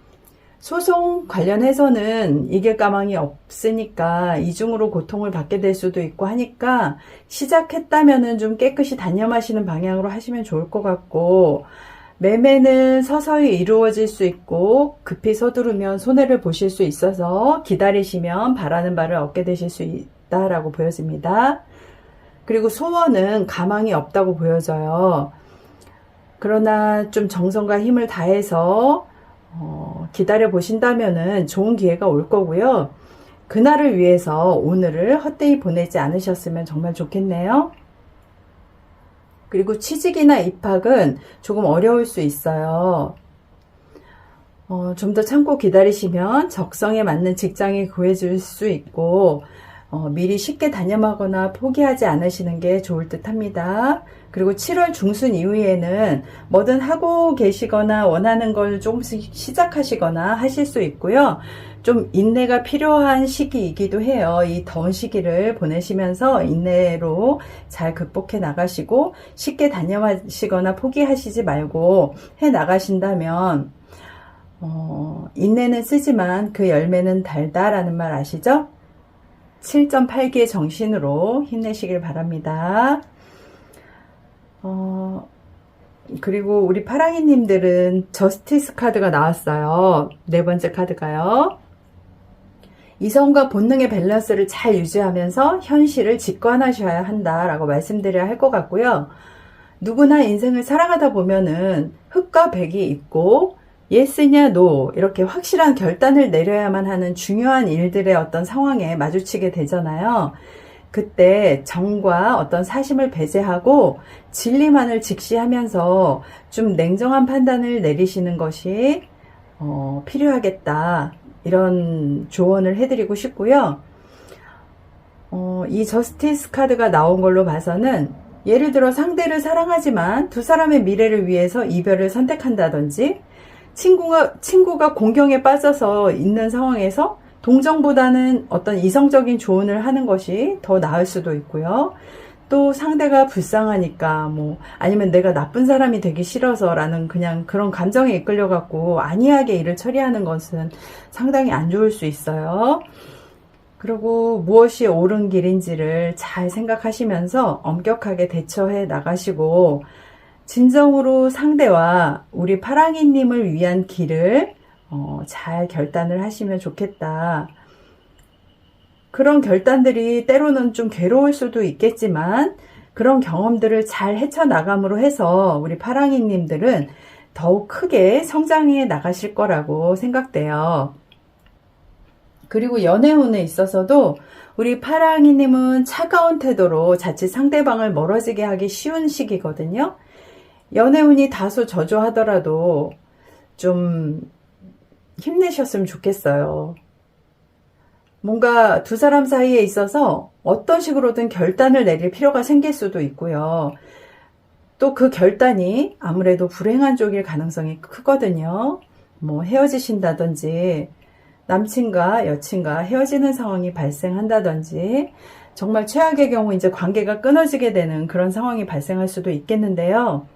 소송 관련해서는 이길 가망이 없으니까 이중으로 고통을 받게 될 수도 있고 하니까 시작했다면은 좀 깨끗이 단념하시는 방향으로 하시면 좋을 것 같고, 매매는 서서히 이루어질 수 있고 급히 서두르면 손해를 보실 수 있어서 기다리시면 바라는 바를 얻게 되실 수 있다라고 보여집니다. 그리고 소원은 가망이 없다고 보여져요. 그러나 좀 정성과 힘을 다해서 기다려 보신다면은 좋은 기회가 올 거고요. 그날을 위해서 오늘을 헛되이 보내지 않으셨으면 정말 좋겠네요. 그리고 취직이나 입학은 조금 어려울 수 있어요. 좀 더 참고 기다리시면 적성에 맞는 직장이 구해질 수 있고 미리 쉽게 단념하거나 포기하지 않으시는 게 좋을 듯 합니다. 그리고 7월 중순 이후에는 뭐든 하고 계시거나 원하는 걸 조금씩 시작하시거나 하실 수 있고요. 좀 인내가 필요한 시기이기도 해요. 이 더운 시기를 보내시면서 인내로 잘 극복해 나가시고 쉽게 단념하시거나 포기하시지 말고 해 나가신다면 인내는 쓰지만 그 열매는 달다라는 말 아시죠? 7.8기의 정신으로 힘내시길 바랍니다. 그리고 우리 파랑이님들은 저스티스 카드가 나왔어요. 네 번째 카드가요. 이성과 본능의 밸런스를 잘 유지하면서 현실을 직관하셔야 한다라고 말씀드려야 할 것 같고요. 누구나 인생을 살아가다 보면은 흑과 백이 있고 예스냐 노 이렇게 확실한 결단을 내려야만 하는 중요한 일들의 어떤 상황에 마주치게 되잖아요. 그때 정과 어떤 사심을 배제하고 진리만을 직시하면서 좀 냉정한 판단을 내리시는 것이 필요하겠다, 이런 조언을 해드리고 싶고요. 이 저스티스 카드가 나온 걸로 봐서는 예를 들어 상대를 사랑하지만 두 사람의 미래를 위해서 이별을 선택한다든지, 친구가 공경에 빠져서 있는 상황에서 동정보다는 어떤 이성적인 조언을 하는 것이 더 나을 수도 있고요. 또 상대가 불쌍하니까 아니면 내가 나쁜 사람이 되기 싫어서라는 그냥 그런 감정에 이끌려 갖고 안이하게 일을 처리하는 것은 상당히 안 좋을 수 있어요. 그리고 무엇이 옳은 길인지를 잘 생각하시면서 엄격하게 대처해 나가시고 진정으로 상대와 우리 파랑이님을 위한 길을 잘 결단을 하시면 좋겠다. 그런 결단들이 때로는 좀 괴로울 수도 있겠지만 그런 경험들을 잘 헤쳐나감으로 해서 우리 파랑이님들은 더욱 크게 성장해 나가실 거라고 생각돼요. 그리고 연애운에 있어서도 우리 파랑이님은 차가운 태도로 자칫 상대방을 멀어지게 하기 쉬운 시기거든요. 연애운이 다소 저조하더라도 좀 힘내셨으면 좋겠어요. 뭔가 두 사람 사이에 있어서 어떤 식으로든 결단을 내릴 필요가 생길 수도 있고요. 또 그 결단이 아무래도 불행한 쪽일 가능성이 크거든요. 뭐 헤어지신다든지 남친과 여친과 헤어지는 상황이 발생한다든지 정말 최악의 경우 이제 관계가 끊어지게 되는 그런 상황이 발생할 수도 있겠는데요.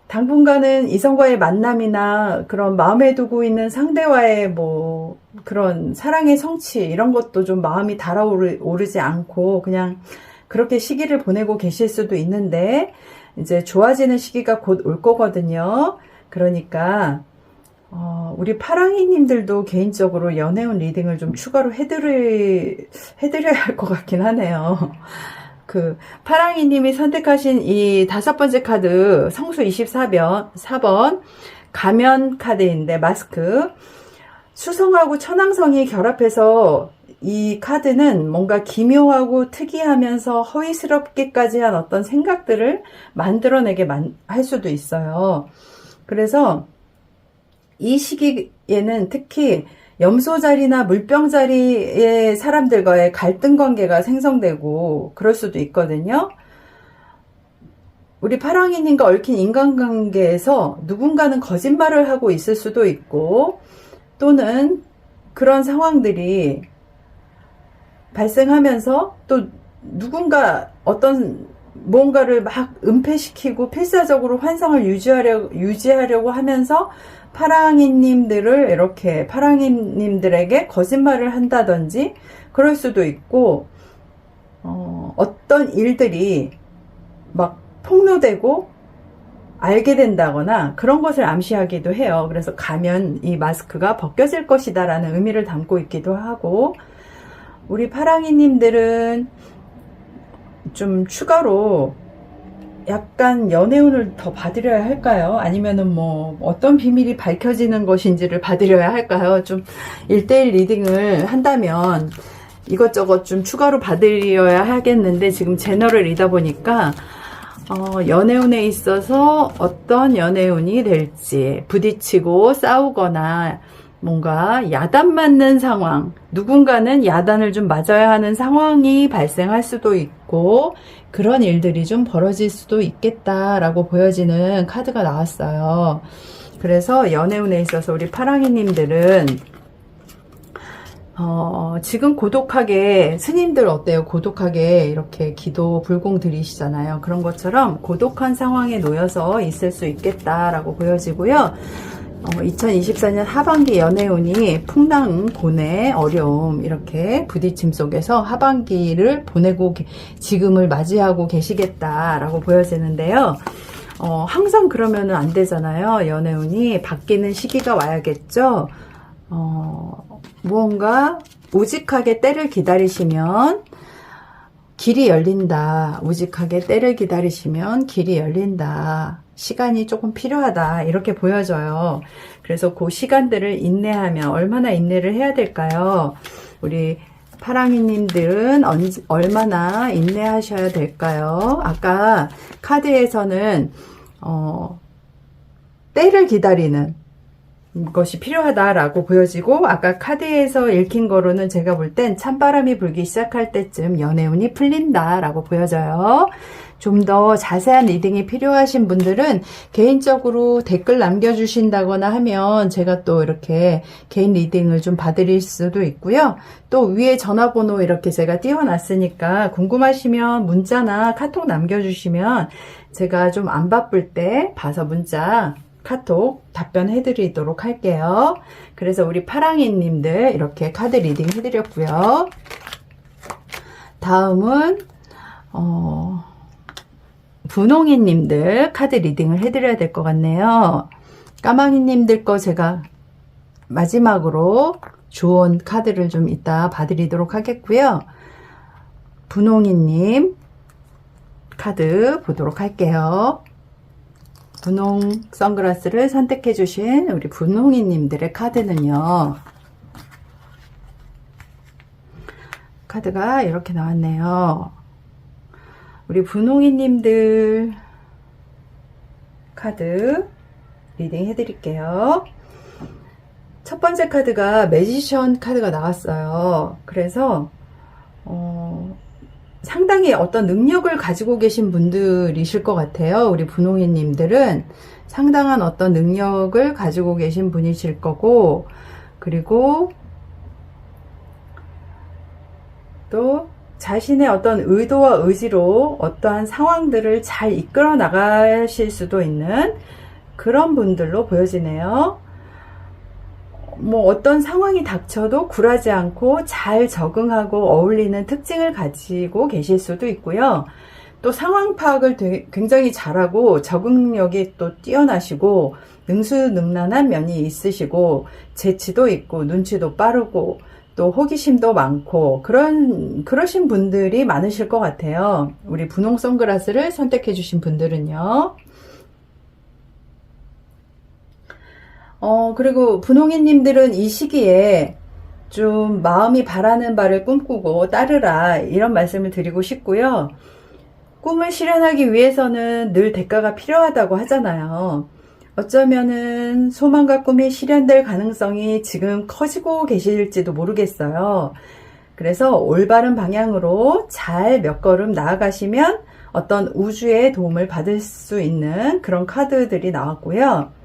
당분간은 이성과의 만남이나 그런 마음에 두고 있는 상대와의 뭐 그런 사랑의 성취 이런 것도 좀 마음이 달아오르지 않고 그냥 그렇게 시기를 보내고 계실 수도 있는데 이제 좋아지는 시기가 곧 올 거거든요. 그러니까 우리 파랑이님들도 개인적으로 연애운 리딩을 좀 추가로 해드려야 할 것 같긴 하네요. 그 파랑이님이 선택하신 이 5번째 카드 성수 4번 가면 카드인데 마스크 수성하고 천왕성이 결합해서 이 카드는 뭔가 기묘하고 특이하면서 허위스럽게까지 한 어떤 생각들을 만들어내게 할 수도 있어요. 그래서 이 시기에는 특히 염소자리나 물병자리의 사람들과의 갈등 관계가 생성되고 그럴 수도 있거든요. 우리 파랑이님과 얽힌 인간관계에서 누군가는 거짓말을 하고 있을 수도 있고 또는 그런 상황들이 발생하면서 또 누군가 어떤 무언가를 막 은폐시키고 필사적으로 환상을 유지하려고 하면서 파랑이님들을 이렇게 파랑이님들에게 거짓말을 한다든지 그럴 수도 있고 어떤 일들이 막 폭로되고 알게 된다거나 그런 것을 암시하기도 해요. 그래서 가면 이 마스크가 벗겨질 것이다 라는 의미를 담고 있기도 하고 우리 파랑이님들은 좀 추가로 약간 연애운을 더 받으려야 할까요? 아니면은 뭐 어떤 비밀이 밝혀지는 것인지를 받으려야 할까요? 좀 1대1 리딩을 한다면 이것저것 좀 추가로 받으려야 하겠는데 지금 제너럴이다 보니까 연애운에 있어서 어떤 연애운이 될지 부딪히고 싸우거나 뭔가 야단 맞는 상황, 누군가는 야단을 좀 맞아야 하는 상황이 발생할 수도 있고 그런 일들이 좀 벌어질 수도 있겠다라고 보여지는 카드가 나왔어요. 그래서 연애운에 있어서 우리 파랑이님들은 지금 고독하게 스님들 어때요? 고독하게 이렇게 기도 불공 들이시잖아요. 그런 것처럼 고독한 상황에 놓여서 있을 수 있겠다라고 보여지고요. 2024년 하반기 연애운이 풍랑, 고뇌, 어려움 이렇게 부딪힘 속에서 하반기를 보내고 지금을 맞이하고 계시겠다라고 보여지는데요. 항상 그러면은 안 되잖아요. 연애운이 바뀌는 시기가 와야겠죠. 무언가 우직하게 때를 기다리시면 길이 열린다. 우직하게 때를 기다리시면 길이 열린다. 시간이 조금 필요하다 이렇게 보여져요. 그래서 그 시간들을 인내하면 얼마나 인내를 해야 될까요? 우리 파랑이님들은 얼마나 인내하셔야 될까요? 아까 카드에서는 때를 기다리는 것이 필요하다라고 보여지고 아까 카드에서 읽힌 거로는 제가 볼 땐 찬바람이 불기 시작할 때쯤 연애운이 풀린다라고 보여져요. 좀 더 자세한 리딩이 필요하신 분들은 개인적으로 댓글 남겨주신다거나 하면 제가 또 이렇게 개인 리딩을 좀 봐드릴 수도 있고요. 또 위에 전화번호 이렇게 제가 띄워놨으니까 궁금하시면 문자나 카톡 남겨주시면 제가 좀 안 바쁠 때 봐서 문자 카톡 답변해 드리도록 할게요. 그래서 우리 파랑이님들 이렇게 카드 리딩 해드렸고요. 다음은 분홍이님들 카드 리딩을 해드려야 될 것 같네요. 까망이님들 거 제가 마지막으로 좋은 카드를 좀 이따 봐드리도록 하겠고요. 분홍이님 카드 보도록 할게요. 분홍 선글라스를 선택해 주신 우리 분홍이님들의 카드는요, 카드가 이렇게 나왔네요. 우리 분홍이님들 카드 리딩 해드릴게요. 첫 번째 카드가 매지션 카드가 나왔어요. 그래서 상당히 어떤 능력을 가지고 계신 분들이실 것 같아요. 우리 분홍이님들은 상당한 어떤 능력을 가지고 계신 분이실 거고, 그리고 또 자신의 어떤 의도와 의지로 어떠한 상황들을 잘 이끌어 나가실 수도 있는 그런 분들로 보여지네요. 뭐 어떤 상황이 닥쳐도 굴하지 않고 잘 적응하고 어울리는 특징을 가지고 계실 수도 있고요. 또 상황 파악을 굉장히 잘하고 적응력이 또 뛰어나시고 능수능란한 면이 있으시고 재치도 있고 눈치도 빠르고 또 호기심도 많고 그러신 분들이 많으실 것 같아요. 우리 분홍 선글라스를 선택해 주신 분들은요. 그리고 분홍이님들은 이 시기에 좀 마음이 바라는 바를 꿈꾸고 따르라, 이런 말씀을 드리고 싶고요. 꿈을 실현하기 위해서는 늘 대가가 필요하다고 하잖아요. 어쩌면은 소망과 꿈이 실현될 가능성이 지금 커지고 계실지도 모르겠어요. 그래서 올바른 방향으로 잘 몇 걸음 나아가시면 어떤 우주의 도움을 받을 수 있는 그런 카드들이 나왔고요.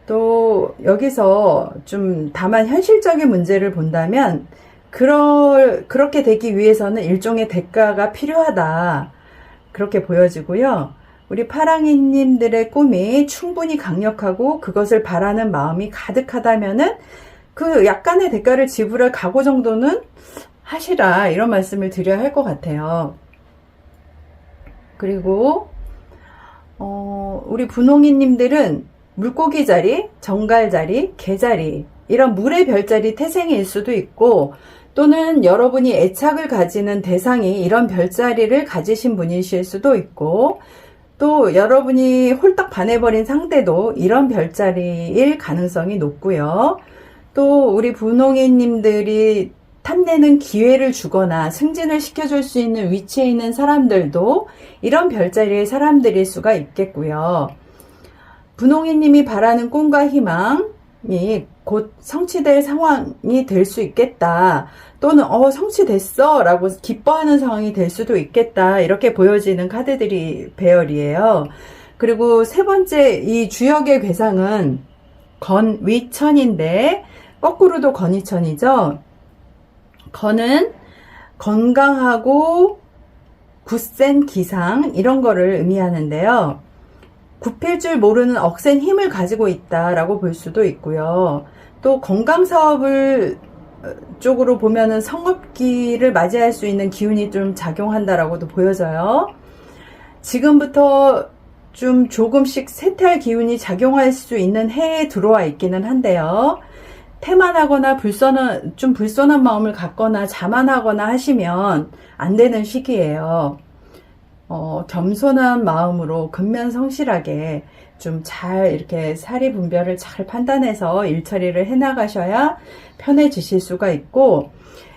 또 여기서 좀 다만 현실적인 문제를 본다면 그렇게 되기 위해서는 일종의 대가가 필요하다, 그렇게 보여지고요. 우리 파랑이님들의 꿈이 충분히 강력하고 그것을 바라는 마음이 가득하다면은 그 약간의 대가를 지불할 각오 정도는 하시라, 이런 말씀을 드려야 할 것 같아요. 그리고 우리 분홍이님들은 물고기 자리, 정갈 자리, 개 자리, 이런 물의 별자리 태생일 수도 있고, 또는 여러분이 애착을 가지는 대상이 이런 별자리를 가지신 분이실 수도 있고, 또 여러분이 홀딱 반해버린 상대도 이런 별자리일 가능성이 높고요. 또 우리 분홍이님들이 탐내는 기회를 주거나 승진을 시켜줄 수 있는 위치에 있는 사람들도 이런 별자리의 사람들일 수가 있겠고요. 분홍이님이 바라는 꿈과 희망이 곧 성취될 상황이 될 수 있겠다, 또는 성취됐어 라고 기뻐하는 상황이 될 수도 있겠다, 이렇게 보여지는 카드들이 배열이에요. 그리고 세 번째, 이 주역의 괴상은 건위천인데 거꾸로도 건위천이죠. 건은 건강하고 굳센 기상, 이런 거를 의미하는데요. 굽힐 줄 모르는 억센 힘을 가지고 있다라고 볼 수도 있고요. 또 건강 사업을 쪽으로 보면은 성업기를 맞이할 수 있는 기운이 좀 작용한다라고도 보여져요. 지금부터 좀 조금씩 쇠퇴할 기운이 작용할 수 있는 해에 들어와 있기는 한데요. 태만하거나 불손한 마음을 갖거나 자만하거나 하시면 안 되는 시기예요. 겸손한 마음으로 근면성실하게 좀 잘 이렇게 사리 분별을 잘 판단해서 일처리를 해나가셔야 편해지실 수가 있고,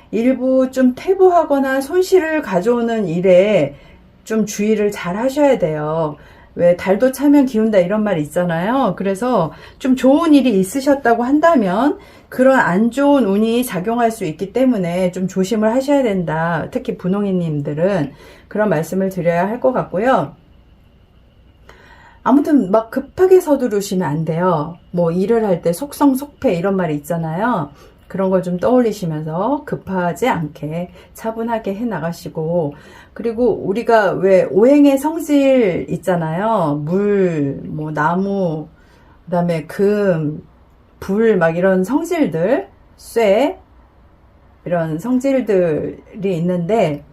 일부 좀 퇴보하거나 손실을 가져오는 일에 좀 주의를 잘 하셔야 돼요. 왜 달도 차면 기운다, 이런 말 있잖아요. 그래서 좀 좋은 일이 있으셨다고 한다면 그런 안 좋은 운이 작용할 수 있기 때문에 좀 조심을 하셔야 된다. 특히 분홍이님들은 그런 말씀을 드려야 할 것 같고요. 아무튼 막 급하게 서두르시면 안 돼요. 뭐 일을 할 때 속성속패 이런 말이 있잖아요. 그런 걸 좀 떠올리시면서 급하지 않게 차분하게 해 나가시고, 그리고 우리가 왜 오행의 성질 있잖아요. 물, 뭐 나무, 그다음에 금, 불, 막 이런 성질들, 쇠, 이런 성질들이 있는데,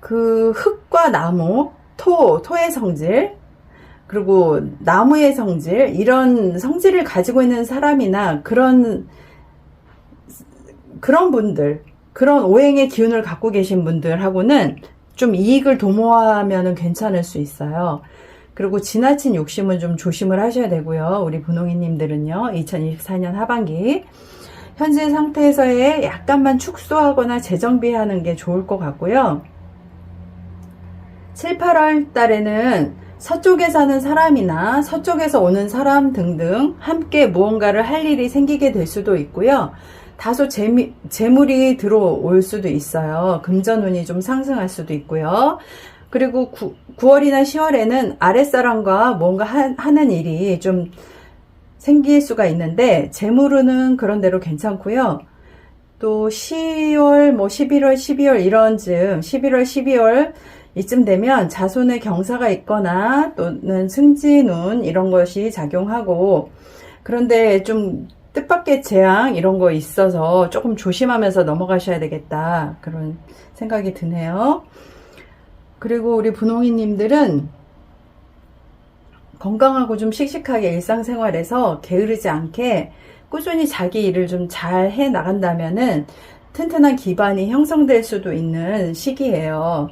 그 흙과 나무, 토의 성질, 그리고 나무의 성질, 이런 성질을 가지고 있는 사람이나 그런 그런 분들, 그런 오행의 기운을 갖고 계신 분들하고는 좀 이익을 도모하면 괜찮을 수 있어요. 그리고 지나친 욕심은 좀 조심을 하셔야 되고요. 우리 분홍이님들은요. 2024년 하반기 현재 상태에서의 약간만 축소하거나 재정비하는 게 좋을 것 같고요. 7, 8월 달에는 서쪽에 사는 사람이나 서쪽에서 오는 사람 등등 함께 무언가를 할 일이 생기게 될 수도 있고요. 다소 재물이 들어올 수도 있어요. 금전운이 좀 상승할 수도 있고요. 그리고 9월이나 10월에는 아랫사람과 뭔가 하는 일이 좀 생길 수가 있는데 재물운은 그런 대로 괜찮고요. 또 10월, 11월, 12월 이런 즈음 11월, 12월 이쯤 되면 자손의 경사가 있거나 또는 승진운 이런 것이 작용하고, 그런데 좀 뜻밖의 재앙 이런 거 있어서 조금 조심하면서 넘어가셔야 되겠다 그런 생각이 드네요. 그리고 우리 분홍이님들은 건강하고 좀 씩씩하게 일상생활에서 게으르지 않게 꾸준히 자기 일을 좀 잘 해 나간다면은 튼튼한 기반이 형성될 수도 있는 시기예요.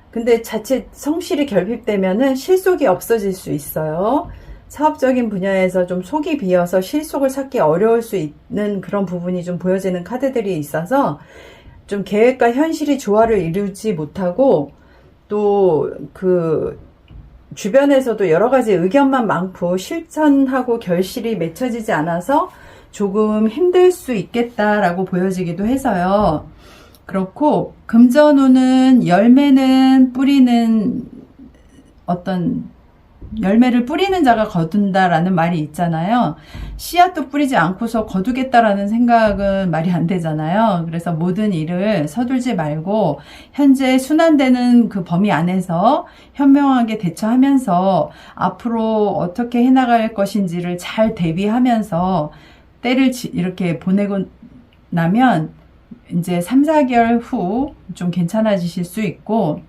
근데 자칫 성실이 결핍되면은 실속이 없어질 수 있어요. 사업적인 분야에서 좀 속이 비어서 실속을 찾기 어려울 수 있는 그런 부분이 좀 보여지는 카드들이 있어서 좀 계획과 현실이 조화를 이루지 못하고, 또 주변에서도 여러 가지 의견만 많고 실천하고 결실이 맺혀지지 않아서 조금 힘들 수 있겠다라고 보여지기도 해서요. 그렇고, 금전운은 열매는 뿌리는 열매를 뿌리는 자가 거둔다라는 말이 있잖아요. 씨앗도 뿌리지 않고서 거두겠다라는 생각은 말이 안 되잖아요. 그래서 모든 일을 서둘지 말고 현재 순환되는 그 범위 안에서 현명하게 대처하면서 앞으로 어떻게 해나갈 것인지를 잘 대비하면서 때를 이렇게 보내고 나면 이제 3, 4개월 후 좀 괜찮아지실 수 있고,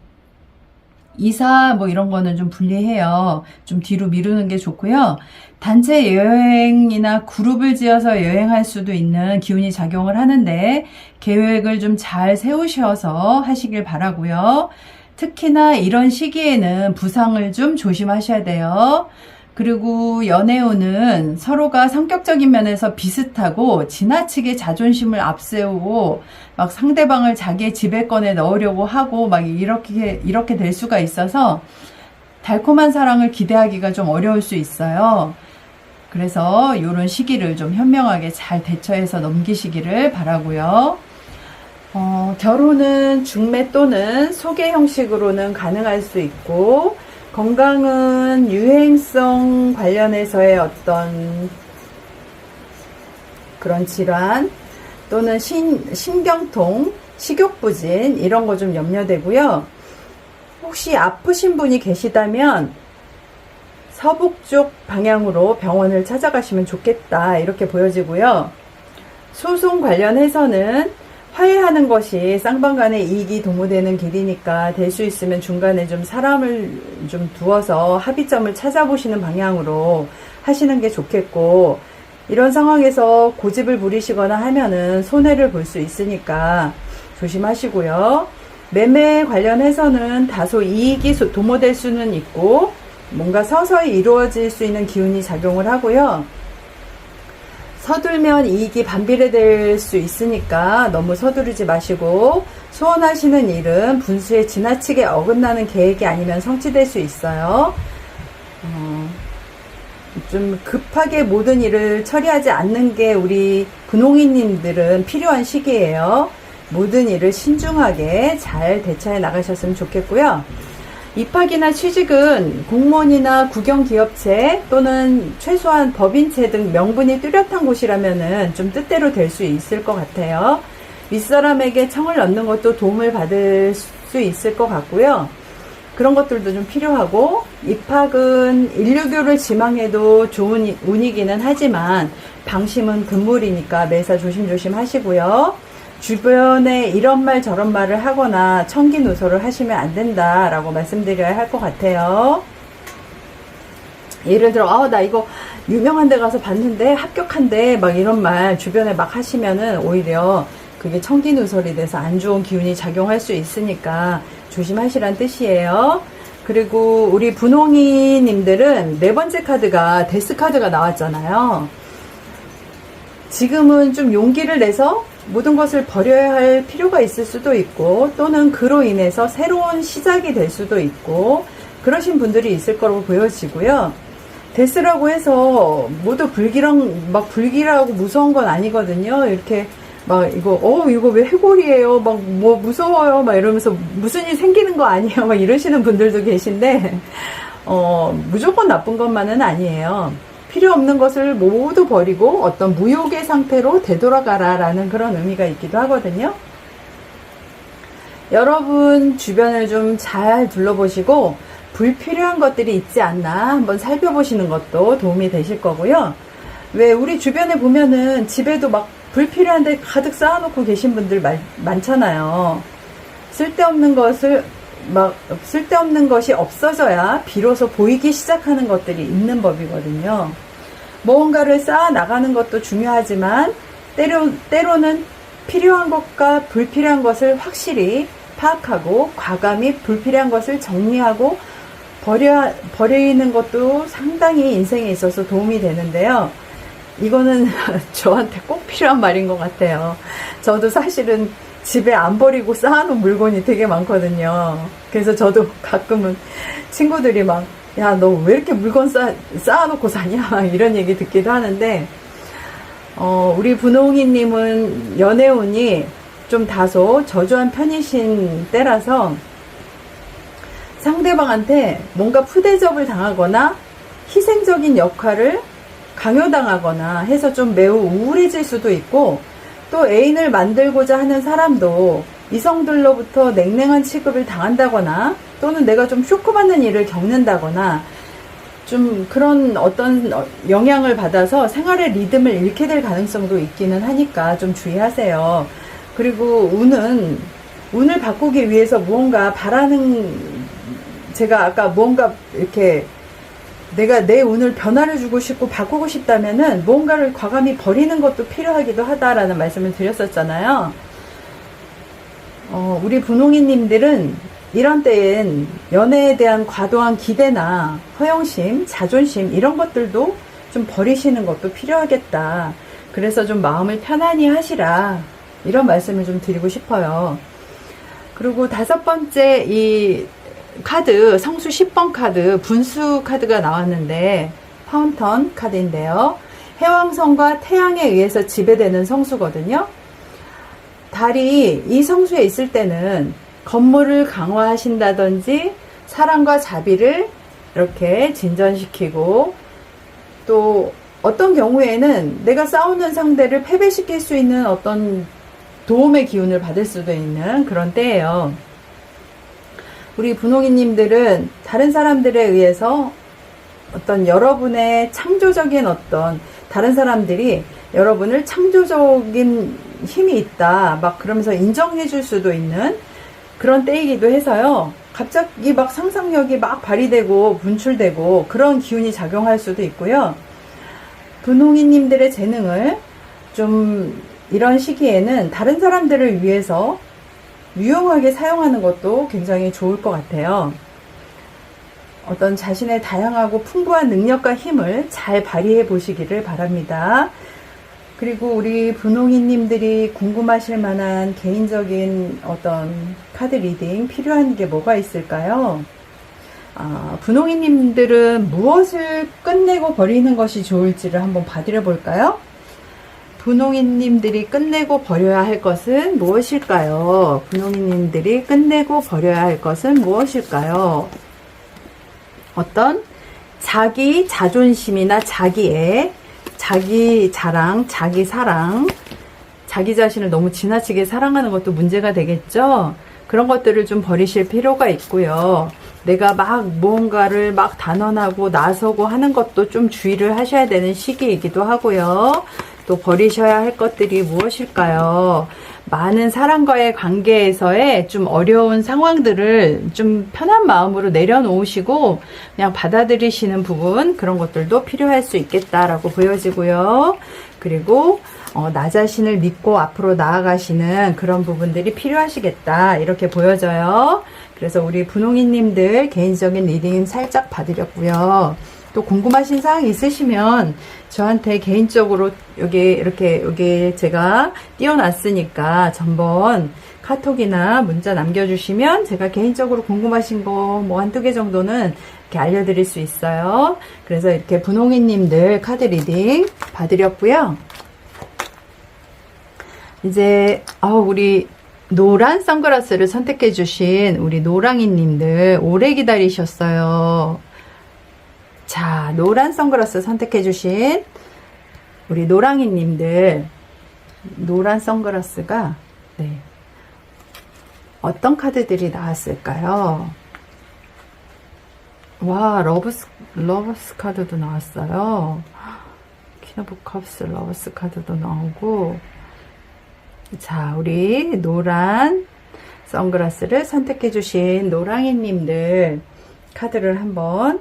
이사 이런 거는 좀 불리해요. 좀 뒤로 미루는 게 좋고요. 단체 여행이나 그룹을 지어서 여행할 수도 있는 기운이 작용을 하는데 계획을 좀 잘 세우셔서 하시길 바라고요. 특히나 이런 시기에는 부상을 좀 조심하셔야 돼요. 그리고 연애운은 서로가 성격적인 면에서 비슷하고 지나치게 자존심을 앞세우고 막 상대방을 자기의 지배권에 넣으려고 하고 막 이렇게 될 수가 있어서 달콤한 사랑을 기대하기가 좀 어려울 수 있어요. 그래서 이런 시기를 좀 현명하게 잘 대처해서 넘기시기를 바라고요. 결혼은 중매 또는 소개 형식으로는 가능할 수 있고, 건강은 유행성 관련해서의 어떤 그런 질환 또는 신경통, 식욕부진 이런 거 좀 염려되고요. 혹시 아프신 분이 계시다면 서북쪽 방향으로 병원을 찾아가시면 좋겠다 이렇게 보여지고요. 소송 관련해서는 화해하는 것이 쌍방간의 이익이 도모되는 길이니까 될 수 있으면 중간에 좀 사람을 좀 두어서 합의점을 찾아보시는 방향으로 하시는 게 좋겠고, 이런 상황에서 고집을 부리시거나 하면은 손해를 볼 수 있으니까 조심하시고요. 매매 관련해서는 다소 이익이 도모될 수는 있고 뭔가 서서히 이루어질 수 있는 기운이 작용을 하고요. 서둘면 이익이 반비례될 수 있으니까 너무 서두르지 마시고, 소원하시는 일은 분수에 지나치게 어긋나는 계획이 아니면 성취될 수 있어요. 좀 급하게 모든 일을 처리하지 않는 게 우리 분홍이님들은 필요한 시기예요. 모든 일을 신중하게 잘 대처해 나가셨으면 좋겠고요. 입학이나 취직은 공무원이나 국영기업체 또는 최소한 법인체 등 명분이 뚜렷한 곳이라면은 좀 뜻대로 될 수 있을 것 같아요. 윗사람에게 청을 얻는 것도 도움을 받을 수 있을 것 같고요. 그런 것들도 좀 필요하고, 입학은 인류교를 지망해도 좋은 운이기는 하지만 방심은 금물이니까 매사 조심조심 하시고요. 주변에 이런 말 저런 말을 하거나 청기누소를 하시면 안 된다라고 말씀드려야 할 것 같아요. 예를 들어 나 이거 유명한 데 가서 봤는데 합격한데 막 이런 말 주변에 막 하시면은 오히려 그게 청기 누설이 돼서 안 좋은 기운이 작용할 수 있으니까 조심하시란 뜻이에요. 그리고 우리 분홍이 님들은 네 번째 카드가 데스 카드가 나왔잖아요. 지금은 좀 용기를 내서 모든 것을 버려야 할 필요가 있을 수도 있고, 또는 그로 인해서 새로운 시작이 될 수도 있고, 그러신 분들이 있을 거라고 보여지고요. 데스라고 해서 모두 불길하고 무서운 건 아니거든요. 이렇게 이거 왜 해골이에요? 무서워요? 이러면서 무슨 일 생기는 거 아니에요? 이러시는 분들도 계신데, 무조건 나쁜 것만은 아니에요. 필요 없는 것을 모두 버리고 어떤 무욕의 상태로 되돌아가라 라는 그런 의미가 있기도 하거든요. 여러분 주변을 좀 잘 둘러보시고 불필요한 것들이 있지 않나 한번 살펴보시는 것도 도움이 되실 거고요. 왜 우리 주변에 보면은 집에도 불필요한 데 가득 쌓아놓고 계신 분들 많잖아요. 쓸데없는 것이 없어져야 비로소 보이기 시작하는 것들이 있는 법이거든요. 무언가를 쌓아 나가는 것도 중요하지만 때로는 필요한 것과 불필요한 것을 확실히 파악하고 과감히 불필요한 것을 정리하고 버리는 것도 상당히 인생에 있어서 도움이 되는데요. 이거는 저한테 꼭 필요한 말인 것 같아요. 저도 사실은 집에 안 버리고 쌓아놓은 물건이 되게 많거든요. 그래서 저도 가끔은 친구들이 야, 너 왜 이렇게 물건 쌓아놓고 사냐? 이런 얘기 듣기도 하는데, 우리 분홍이님은 연애운이 좀 다소 저조한 편이신 때라서 상대방한테 뭔가 푸대접을 당하거나 희생적인 역할을 강요당하거나 해서 좀 매우 우울해질 수도 있고, 또 애인을 만들고자 하는 사람도 이성들로부터 냉랭한 취급을 당한다거나 또는 내가 좀 쇼크받는 일을 겪는다거나 좀 그런 어떤 영향을 받아서 생활의 리듬을 잃게 될 가능성도 있기는 하니까 좀 주의하세요. 그리고 운을 바꾸기 위해서 제가 아까 무언가 이렇게 내가 내 운을 변화를 주고 싶고 바꾸고 싶다면은 무언가를 과감히 버리는 것도 필요하기도 하다라는 말씀을 드렸었잖아요. 우리 분홍이님들은 이런 때엔 연애에 대한 과도한 기대나 허영심, 자존심 이런 것들도 좀 버리시는 것도 필요하겠다. 그래서 좀 마음을 편안히 하시라. 이런 말씀을 좀 드리고 싶어요. 그리고 다섯 번째 이 카드, 성수 10번 카드, 분수 카드가 나왔는데 파운턴 카드인데요. 해왕성과 태양에 의해서 지배되는 성수거든요. 달이 이 성수에 있을 때는 건물을 강화하신다든지 사랑과 자비를 이렇게 진전시키고, 또 어떤 경우에는 내가 싸우는 상대를 패배시킬 수 있는 어떤 도움의 기운을 받을 수도 있는 그런 때예요. 우리 분홍이님들은 다른 사람들에 의해서 어떤 여러분의 창조적인 다른 사람들이 여러분을 창조적인 힘이 있다 그러면서 인정해 줄 수도 있는 그런 때이기도 해서요. 갑자기 상상력이 발휘되고 분출되고 그런 기운이 작용할 수도 있고요. 분홍이님들의 재능을 좀 이런 시기에는 다른 사람들을 위해서 유용하게 사용하는 것도 굉장히 좋을 것 같아요. 어떤 자신의 다양하고 풍부한 능력과 힘을 잘 발휘해 보시기를 바랍니다. 그리고 우리 분홍이님들이 궁금하실 만한 개인적인 어떤 카드 리딩 필요한 게 뭐가 있을까요? 분홍이님들은 무엇을 끝내고 버리는 것이 좋을지를 한번 봐드려 볼까요? 분홍이님들이 끝내고 버려야 할 것은 무엇일까요? 분홍이님들이 끝내고 버려야 할 것은 무엇일까요? 어떤 자기 자존심이나 자기 자랑, 자기 사랑, 자기 자신을 너무 지나치게 사랑하는 것도 문제가 되겠죠? 그런 것들을 좀 버리실 필요가 있고요. 내가 무언가를 단언하고 나서고 하는 것도 좀 주의를 하셔야 되는 시기이기도 하고요. 또 버리셔야 할 것들이 무엇일까요? 많은 사람과의 관계에서의 좀 어려운 상황들을 좀 편한 마음으로 내려놓으시고 그냥 받아들이시는 부분, 그런 것들도 필요할 수 있겠다라고 보여지고요. 그리고 나 자신을 믿고 앞으로 나아가시는 그런 부분들이 필요하시겠다 이렇게 보여져요. 그래서 우리 분홍이님들 개인적인 리딩 살짝 봐드렸고요. 또 궁금하신 사항 있으시면 저한테 개인적으로 여기 제가 띄워놨으니까 전번 카톡이나 문자 남겨주시면 제가 개인적으로 궁금하신 거 뭐 한두 개 정도는 이렇게 알려드릴 수 있어요. 그래서 이렇게 분홍이님들 카드 리딩 봐드렸고요. 이제 우리 노란 선글라스를 선택해 주신 우리 노랑이님들 오래 기다리셨어요. 자, 노란 선글라스 선택해 주신 우리 노랑이님들, 노란 선글라스가 어떤 카드들이 나왔을까요? 와, 러브스 카드도 나왔어요. 퀸 오브 컵스 러브스 카드도 나오고. 자, 우리 노란 선글라스를 선택해 주신 노랑이님들 카드를 한번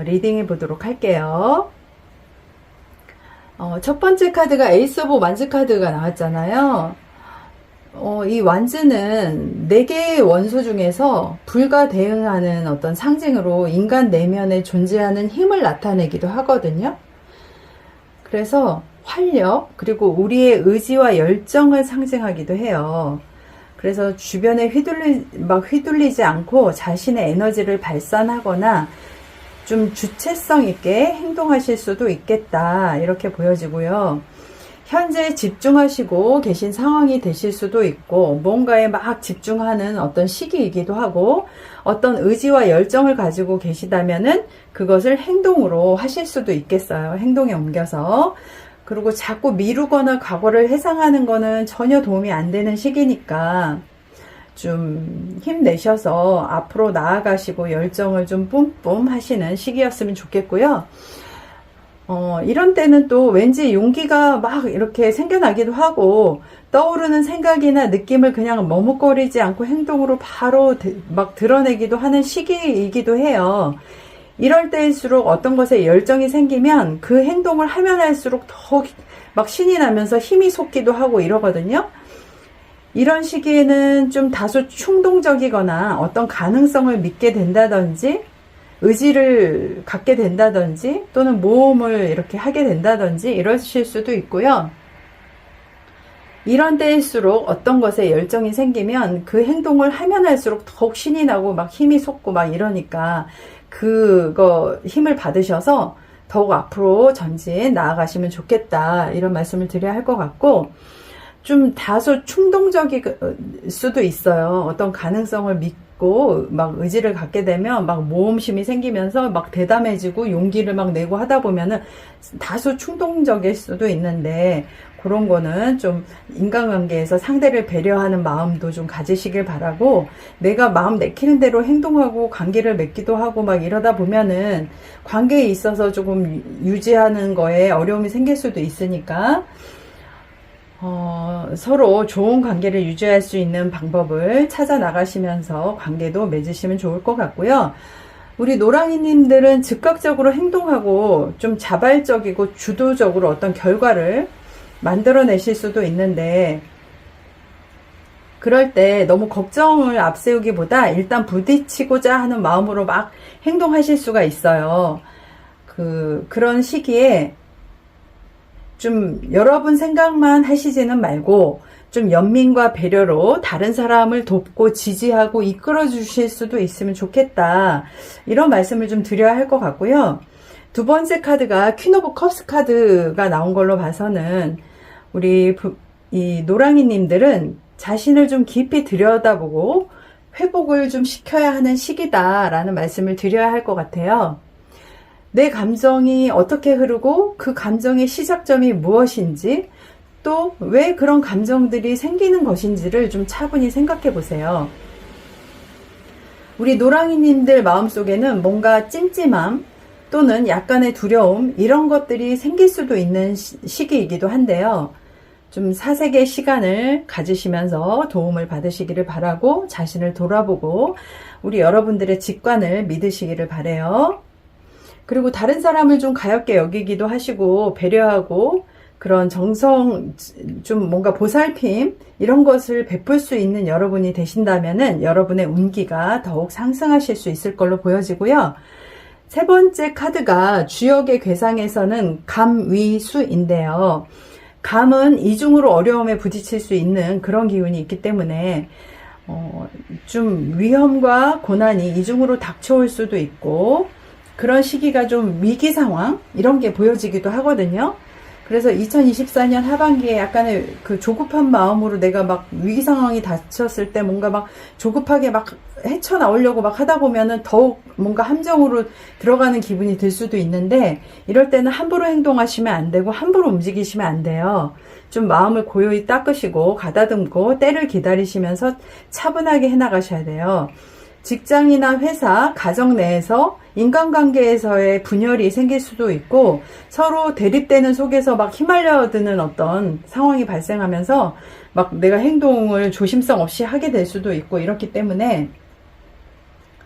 리딩해 보도록 할게요. 첫 번째 카드가 에이스 오브 완즈 카드가 나왔잖아요. 이 완즈는 4개의 원소 중에서 불과 대응하는 어떤 상징으로 인간 내면에 존재하는 힘을 나타내기도 하거든요. 그래서 활력, 그리고 우리의 의지와 열정을 상징하기도 해요. 그래서 주변에 휘둘리지 않고 자신의 에너지를 발산하거나 좀 주체성 있게 행동하실 수도 있겠다 이렇게 보여지고요. 현재 집중하시고 계신 상황이 되실 수도 있고 뭔가에 막 집중하는 어떤 시기이기도 하고 어떤 의지와 열정을 가지고 계시다면은 그것을 행동으로 하실 수도 있겠어요. 행동에 옮겨서. 그리고 자꾸 미루거나 과거를 회상하는 거는 전혀 도움이 안 되는 시기니까 좀 힘내셔서 앞으로 나아가시고 열정을 좀 뿜뿜 하시는 시기였으면 좋겠고요. 이런 때는 또 왠지 용기가 막 이렇게 생겨나기도 하고 떠오르는 생각이나 느낌을 그냥 머뭇거리지 않고 행동으로 바로 막 드러내기도 하는 시기이기도 해요. 이럴 때일수록 어떤 것에 열정이 생기면 그 행동을 하면 할수록 더 막 신이 나면서 힘이 솟기도 하고 이러거든요. 이런 시기에는 좀 다소 충동적이거나 어떤 가능성을 믿게 된다든지 의지를 갖게 된다든지 또는 모험을 이렇게 하게 된다든지 이러실 수도 있고요. 이런 때일수록 어떤 것에 열정이 생기면 그 행동을 하면 할수록 더욱 신이 나고 막 힘이 솟고 막 이러니까 그거 힘을 받으셔서 더욱 앞으로 전진 나아가시면 좋겠다 이런 말씀을 드려야 할 것 같고 좀 다소 충동적일 수도 있어요. 어떤 가능성을 믿고 막 의지를 갖게 되면 막 모험심이 생기면서 막 대담해지고 용기를 막 내고 하다 보면은 다소 충동적일 수도 있는데 그런 거는 좀 인간관계에서 상대를 배려하는 마음도 좀 가지시길 바라고 내가 마음 내키는 대로 행동하고 관계를 맺기도 하고 막 이러다 보면은 관계에 있어서 조금 유지하는 거에 어려움이 생길 수도 있으니까 서로 좋은 관계를 유지할 수 있는 방법을 찾아 나가시면서 관계도 맺으시면 좋을 것 같고요. 우리 노랑이님들은 즉각적으로 행동하고 좀 자발적이고 주도적으로 어떤 결과를 만들어내실 수도 있는데 그럴 때 너무 걱정을 앞세우기보다 일단 부딪히고자 하는 마음으로 막 행동하실 수가 있어요. 그런 시기에 좀 여러분 생각만 하시지는 말고 좀 연민과 배려로 다른 사람을 돕고 지지하고 이끌어 주실 수도 있으면 좋겠다. 이런 말씀을 좀 드려야 할 것 같고요. 두 번째 카드가 퀸 오브 컵스 카드가 나온 걸로 봐서는 우리 이 노랑이님들은 자신을 좀 깊이 들여다보고 회복을 좀 시켜야 하는 시기다라는 말씀을 드려야 할 것 같아요. 내 감정이 어떻게 흐르고 그 감정의 시작점이 무엇인지 또 왜 그런 감정들이 생기는 것인지를 좀 차분히 생각해 보세요. 우리 노랑이님들 마음속에는 뭔가 찜찜함 또는 약간의 두려움 이런 것들이 생길 수도 있는 시기이기도 한데요. 좀 사색의 시간을 가지시면서 도움을 받으시기를 바라고 자신을 돌아보고 우리 여러분들의 직관을 믿으시기를 바라요. 그리고 다른 사람을 좀 가볍게 여기기도 하시고 배려하고 그런 정성, 좀 뭔가 보살핌, 이런 것을 베풀 수 있는 여러분이 되신다면은 여러분의 운기가 더욱 상승하실 수 있을 걸로 보여지고요. 세 번째 카드가 주역의 괴상에서는 감위수인데요. 감은 이중으로 어려움에 부딪힐 수 있는 그런 기운이 있기 때문에 좀 위험과 고난이 이중으로 닥쳐올 수도 있고, 그런 시기가 좀 위기 상황 이런 게 보여지기도 하거든요. 그래서 2024년 하반기에 약간의 그 조급한 마음으로 내가 막 위기 상황이 닥쳤을 때 뭔가 막 조급하게 막 헤쳐나오려고 막 하다 보면은 더욱 뭔가 함정으로 들어가는 기분이 들 수도 있는데, 이럴 때는 함부로 행동하시면 안 되고 함부로 움직이시면 안 돼요. 좀 마음을 고요히 닦으시고 가다듬고 때를 기다리시면서 차분하게 해나가셔야 돼요. 직장이나 회사, 가정 내에서 인간관계에서의 분열이 생길 수도 있고, 서로 대립되는 속에서 막 휘말려드는 어떤 상황이 발생하면서 막 내가 행동을 조심성 없이 하게 될 수도 있고, 이렇기 때문에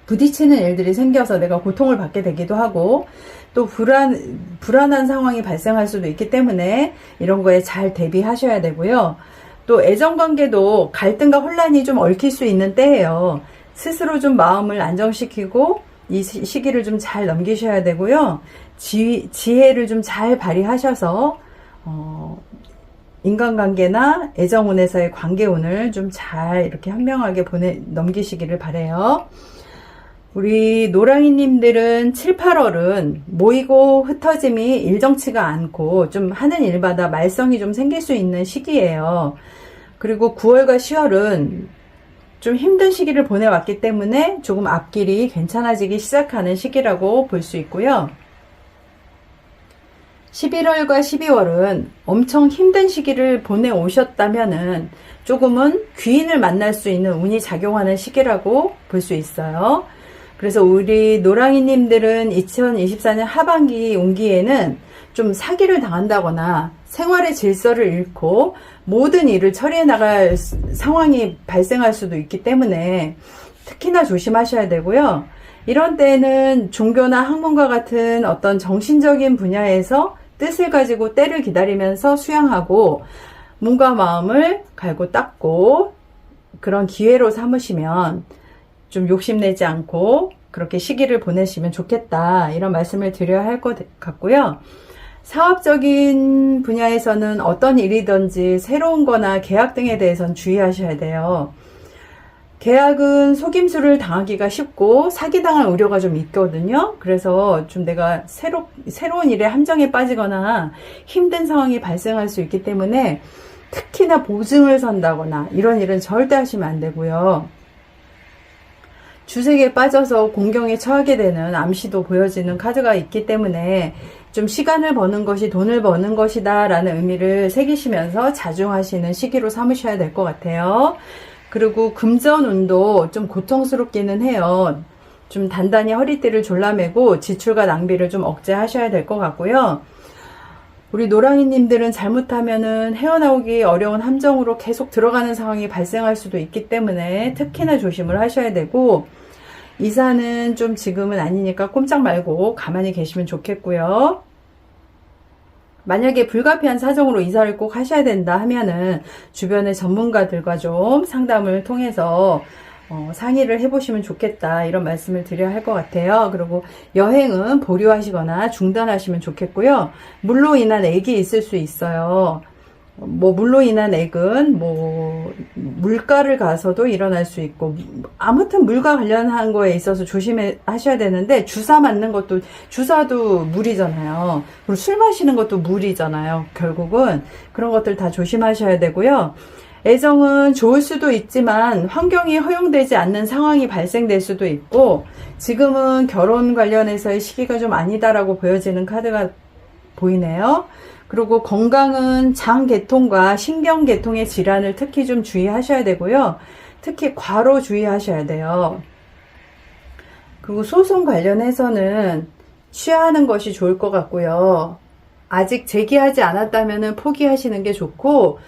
부딪히는 일들이 생겨서 내가 고통을 받게 되기도 하고, 또 불안한 상황이 발생할 수도 있기 때문에 이런 거에 잘 대비하셔야 되고요. 또 애정관계도 갈등과 혼란이 좀 얽힐 수 있는 때예요. 스스로 좀 마음을 안정시키고 이 시기를 좀 잘 넘기셔야 되고요. 지혜를 좀 잘 발휘하셔서 인간관계나 애정운에서의 관계운을 좀 잘 이렇게 현명하게 넘기시기를 바라요. 우리 노랑이님들은 7, 8월은 모이고 흩어짐이 일정치가 않고 좀 하는 일마다 말썽이 좀 생길 수 있는 시기예요. 그리고 9월과 10월은 좀 힘든 시기를 보내왔기 때문에 조금 앞길이 괜찮아지기 시작하는 시기라고 볼 수 있고요. 11월과 12월은 엄청 힘든 시기를 보내오셨다면은 조금은 귀인을 만날 수 있는 운이 작용하는 시기라고 볼 수 있어요. 그래서 우리 노랑이님들은 2024년 하반기 운기에는 좀 사기를 당한다거나 생활의 질서를 잃고 모든 일을 처리해 나갈 상황이 발생할 수도 있기 때문에 특히나 조심하셔야 되고요. 이런 때는 종교나 학문과 같은 어떤 정신적인 분야에서 뜻을 가지고 때를 기다리면서 수양하고 몸과 마음을 갈고 닦고 그런 기회로 삼으시면 좀 욕심내지 않고 그렇게 시기를 보내시면 좋겠다, 이런 말씀을 드려야 할 것 같고요. 사업적인 분야에서는 어떤 일이든지 새로운 거나 계약 등에 대해서는 주의하셔야 돼요. 계약은 속임수를 당하기가 쉽고 사기당할 우려가 좀 있거든요. 그래서 좀 내가 새로운 일에 함정에 빠지거나 힘든 상황이 발생할 수 있기 때문에 특히나 보증을 선다거나 이런 일은 절대 하시면 안 되고요. 주색에 빠져서 공경에 처하게 되는 암시도 보여지는 카드가 있기 때문에 좀 시간을 버는 것이 돈을 버는 것이다 라는 의미를 새기시면서 자중하시는 시기로 삼으셔야 될 것 같아요. 그리고 금전운도 좀 고통스럽기는 해요. 좀 단단히 허리띠를 졸라매고 지출과 낭비를 좀 억제하셔야 될 것 같고요. 우리 노랑이님들은 잘못하면은 헤어나오기 어려운 함정으로 계속 들어가는 상황이 발생할 수도 있기 때문에 특히나 조심을 하셔야 되고, 이사는 좀 지금은 아니니까 꼼짝 말고 가만히 계시면 좋겠고요. 만약에 불가피한 사정으로 이사를 꼭 하셔야 된다 하면은 주변의 전문가들과 좀 상담을 통해서 상의를 해보시면 좋겠다, 이런 말씀을 드려야 할 것 같아요. 그리고 여행은 보류하시거나 중단하시면 좋겠고요. 물로 인한 액이 있을 수 있어요. 물로 인한 액은 물가를 가서도 일어날 수 있고, 아무튼 물과 관련한 거에 있어서 조심하셔야 되는데, 주사 맞는 것도, 주사도 물이잖아요. 그리고 술 마시는 것도 물이잖아요. 결국은 그런 것들 다 조심하셔야 되고요. 애정은 좋을 수도 있지만 환경이 허용되지 않는 상황이 발생될 수도 있고, 지금은 결혼 관련해서의 시기가 좀 아니다라고 보여지는 카드가 보이네요. 그리고 건강은 장계통과 신경계통의 질환을 특히 좀 주의하셔야 되고요. 특히 과로 주의하셔야 돼요. 그리고 소송 관련해서는 취하하는 것이 좋을 것 같고요. 아직 제기하지 않았다면 포기하시는 게 좋고,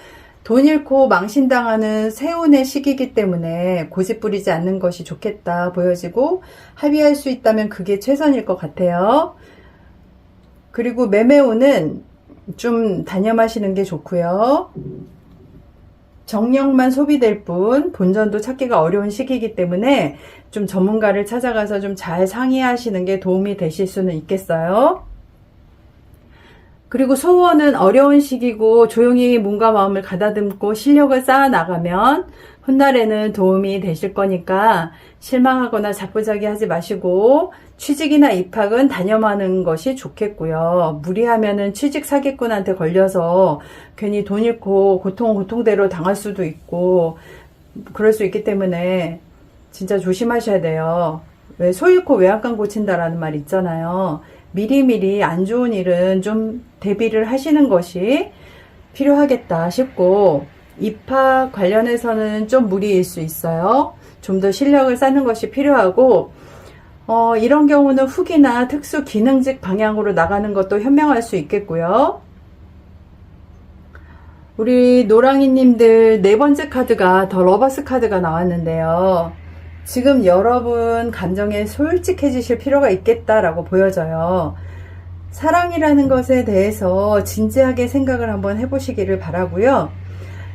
돈 잃고 망신당하는 세운의 시기이기 때문에 고집 부리지 않는 것이 좋겠다 보여지고, 합의할 수 있다면 그게 최선일 것 같아요. 그리고 매매운은 좀 단념하시는 게 좋고요. 정력만 소비될 뿐 본전도 찾기가 어려운 시기이기 때문에 좀 전문가를 찾아가서 좀 잘 상의하시는 게 도움이 되실 수는 있겠어요. 그리고 소원은 어려운 시기고 조용히 몸과 마음을 가다듬고 실력을 쌓아 나가면 훗날에는 도움이 되실 거니까 실망하거나 자포자기 하지 마시고 취직이나 입학은 단념하는 것이 좋겠고요. 무리하면은 취직 사기꾼한테 걸려서 괜히 돈 잃고 고통대로 당할 수도 있고 그럴 수 있기 때문에 진짜 조심하셔야 돼요. 왜 소 잃고 외양간 고친다라는 말 있잖아요. 미리미리 안 좋은 일은 좀 대비를 하시는 것이 필요하겠다 싶고, 입학 관련해서는 좀 무리일 수 있어요. 좀 더 실력을 쌓는 것이 필요하고, 이런 경우는 후기나 특수 기능직 방향으로 나가는 것도 현명할 수 있겠고요. 우리 노랑이님들 네 번째 카드가 더 러버스 카드가 나왔는데요. 지금 여러분 감정에 솔직해지실 필요가 있겠다라고 보여져요. 사랑이라는 것에 대해서 진지하게 생각을 한번 해보시기를 바라고요.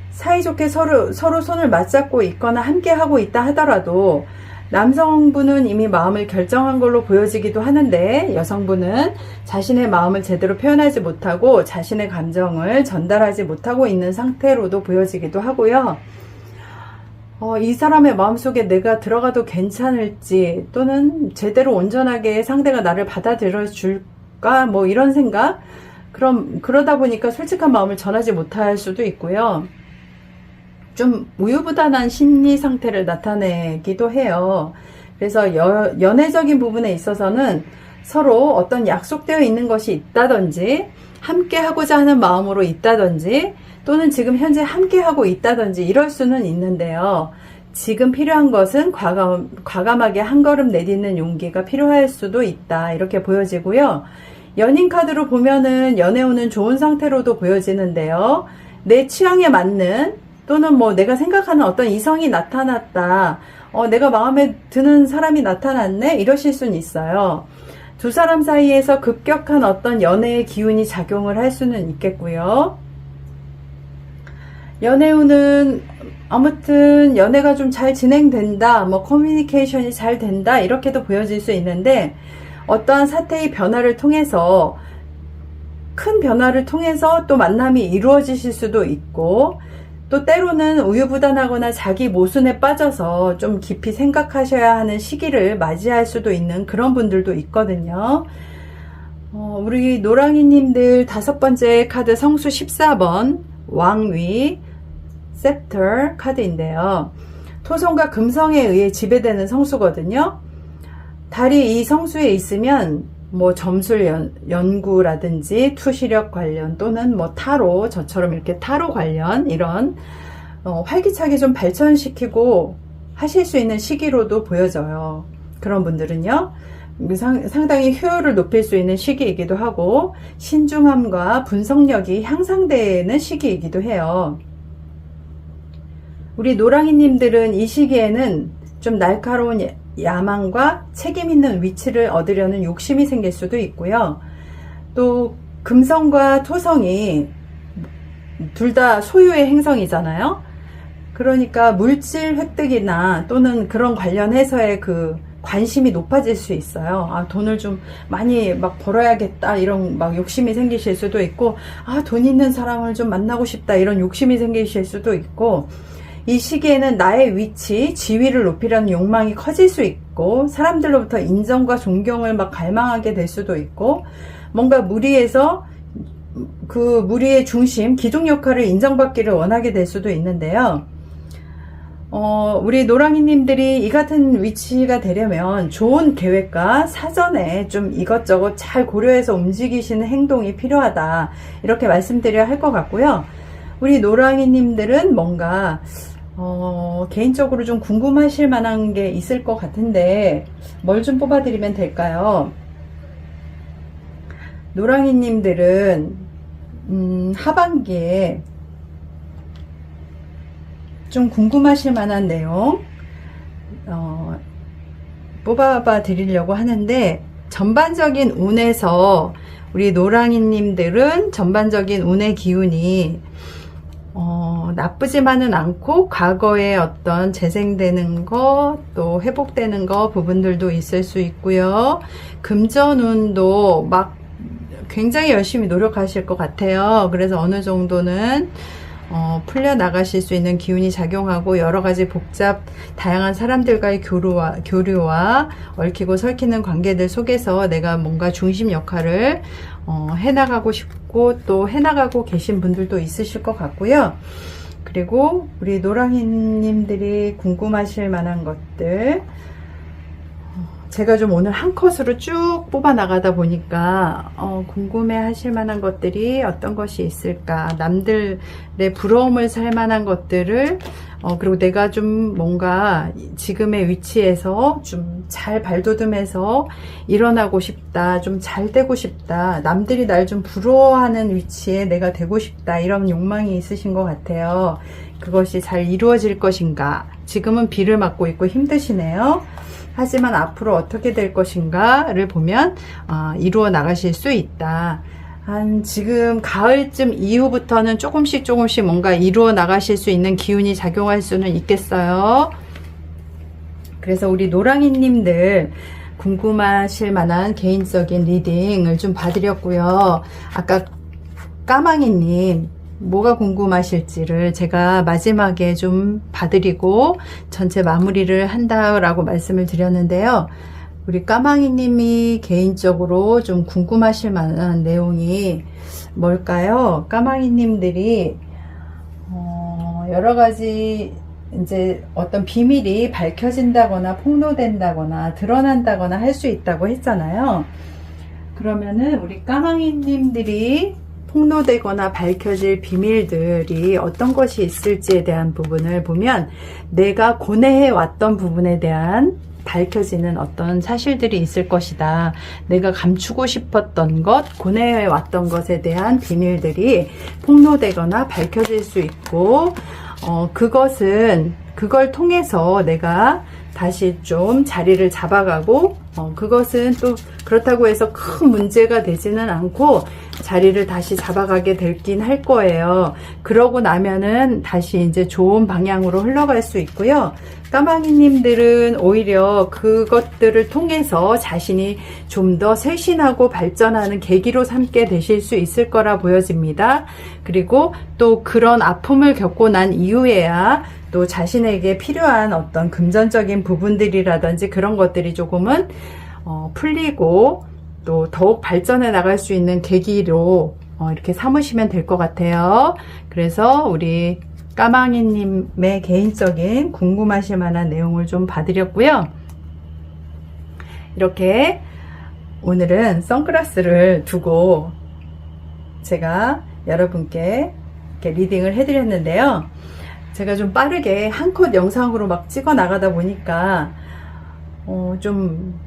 사이좋게 서로 손을 맞잡고 있거나 함께 하고 있다 하더라도 남성분은 이미 마음을 결정한 걸로 보여지기도 하는데 여성분은 자신의 마음을 제대로 표현하지 못하고 자신의 감정을 전달하지 못하고 있는 상태로도 보여지기도 하고요. 이 사람의 마음속에 내가 들어가도 괜찮을지 또는 제대로 온전하게 상대가 나를 받아들여 줄까 뭐 이런 생각, 그러다 보니까 솔직한 마음을 전하지 못할 수도 있고요. 좀 우유부단한 심리 상태를 나타내기도 해요. 그래서 연애적인 부분에 있어서는 서로 어떤 약속되어 있는 것이 있다든지 함께 하고자 하는 마음으로 있다든지 또는 지금 현재 함께 하고 있다든지 이럴 수는 있는데요. 지금 필요한 것은 과감하게 한 걸음 내딛는 용기가 필요할 수도 있다. 이렇게 보여지고요. 연인 카드로 보면은 연애운은 좋은 상태로도 보여지는데요. 내 취향에 맞는 또는 뭐 내가 생각하는 어떤 이성이 나타났다. 내가 마음에 드는 사람이 나타났네. 이러실 수는 있어요. 두 사람 사이에서 급격한 어떤 연애의 기운이 작용을 할 수는 있겠고요. 연애운은 아무튼 연애가 좀 잘 진행된다, 뭐 커뮤니케이션이 잘 된다 이렇게도 보여질 수 있는데 어떠한 사태의 변화를 통해서 큰 변화를 통해서 또 만남이 이루어지실 수도 있고 또 때로는 우유부단하거나 자기 모순에 빠져서 좀 깊이 생각하셔야 하는 시기를 맞이할 수도 있는 그런 분들도 있거든요. 우리 노랑이님들 다섯 번째 카드 성수 14번 왕위 셉터 카드인데요. 토성과 금성에 의해 지배되는 성수거든요. 달이 이 성수에 있으면 뭐 점술 연구라든지 투시력 관련 또는 뭐 타로, 저처럼 이렇게 타로 관련 이런 활기차게 좀 발전시키고 하실 수 있는 시기로도 보여져요. 그런 분들은요. 상당히 효율을 높일 수 있는 시기이기도 하고 신중함과 분석력이 향상되는 시기이기도 해요. 우리 노랑이님들은 이 시기에는 좀 날카로운 야망과 책임 있는 위치를 얻으려는 욕심이 생길 수도 있고요. 또 금성과 토성이 둘 다 소유의 행성이잖아요. 그러니까 물질 획득이나 또는 그런 관련해서의 그 관심이 높아질 수 있어요. 돈을 좀 많이 막 벌어야겠다 이런 막 욕심이 생기실 수도 있고 돈 있는 사람을 좀 만나고 싶다 이런 욕심이 생기실 수도 있고 이 시기에는 나의 위치, 지위를 높이려는 욕망이 커질 수 있고 사람들로부터 인정과 존경을 막 갈망하게 될 수도 있고 뭔가 무리해서 그 무리의 중심, 기둥 역할을 인정받기를 원하게 될 수도 있는데요. 우리 노랑이님들이 이 같은 위치가 되려면 좋은 계획과 사전에 좀 이것저것 잘 고려해서 움직이시는 행동이 필요하다. 이렇게 말씀드려야 할 것 같고요. 우리 노랑이님들은 뭔가 개인적으로 좀 궁금하실 만한 게 있을 것 같은데 뭘 좀 뽑아드리면 될까요? 노랑이님들은 하반기에 좀 궁금하실 만한 내용 뽑아봐 드리려고 하는데 전반적인 운에서 우리 노랑이님들은 전반적인 운의 기운이 나쁘지만은 않고 과거에 어떤 재생되는 거, 또 회복되는 거 부분들도 있을 수 있고요. 금전운도 막 굉장히 열심히 노력하실 것 같아요. 그래서 어느 정도는 풀려나가실 수 있는 기운이 작용하고, 여러 가지 다양한 사람들과의 교류와 얽히고 설키는 관계들 속에서 내가 뭔가 중심 역할을 해나가고 싶고 또 해나가고 계신 분들도 있으실 것 같고요. 그리고 우리 노랑이님들이 궁금하실 만한 것들, 제가 좀 오늘 한 컷으로 쭉 뽑아 나가다 보니까 궁금해 하실 만한 것들이 어떤 것이 있을까, 남들의 부러움을 살 만한 것들을 그리고 내가 좀 뭔가 지금의 위치에서 좀 잘 발돋움해서 일어나고 싶다, 좀 잘 되고 싶다, 남들이 날 좀 부러워하는 위치에 내가 되고 싶다, 이런 욕망이 있으신 것 같아요. 그것이 잘 이루어질 것인가, 지금은 비를 맞고 있고 힘드시네요. 하지만 앞으로 어떻게 될 것인가를 보면 이루어 나가실 수 있다. 한 지금 가을쯤 이후부터는 조금씩 뭔가 이루어 나가실 수 있는 기운이 작용할 수는 있겠어요. 그래서 우리 노랑이님들 궁금하실 만한 개인적인 리딩을 좀 봐드렸고요. 아까 까망이님 뭐가 궁금하실지를 제가 마지막에 좀 봐드리고 전체 마무리를 한다라고 말씀을 드렸는데요. 우리 까망이님이 개인적으로 좀 궁금하실 만한 내용이 뭘까요? 까망이님들이 여러 가지 이제 어떤 비밀이 밝혀진다거나 폭로된다거나 드러난다거나 할 수 있다고 했잖아요. 그러면은 우리 까망이님들이 폭로되거나 밝혀질 비밀들이 어떤 것이 있을지에 대한 부분을 보면, 내가 고뇌해 왔던 부분에 대한 밝혀지는 어떤 사실들이 있을 것이다. 내가 감추고 싶었던 것, 고뇌해 왔던 것에 대한 비밀들이 폭로되거나 밝혀질 수 있고, 그걸 통해서 내가 다시 좀 자리를 잡아가고, 그것은 또 그렇다고 해서 큰 문제가 되지는 않고 자리를 다시 잡아가게 되긴 할 거예요. 그러고 나면은 다시 이제 좋은 방향으로 흘러갈 수 있고요. 까망이님들은 오히려 그것들을 통해서 자신이 좀 더 쇄신하고 발전하는 계기로 삼게 되실 수 있을 거라 보여집니다. 그리고 또 그런 아픔을 겪고 난 이후에야 또 자신에게 필요한 어떤 금전적인 부분들이라든지 그런 것들이 조금은 풀리고 또 더욱 발전해 나갈 수 있는 계기로 이렇게 삼으시면 될 것 같아요. 그래서 우리 까망이님의 개인적인 궁금하실 만한 내용을 좀 봐드렸고요. 이렇게 오늘은 선글라스를 두고 제가 여러분께 이렇게 리딩을 해드렸는데요. 제가 좀 빠르게 한 컷 영상으로 막 찍어 나가다 보니까 좀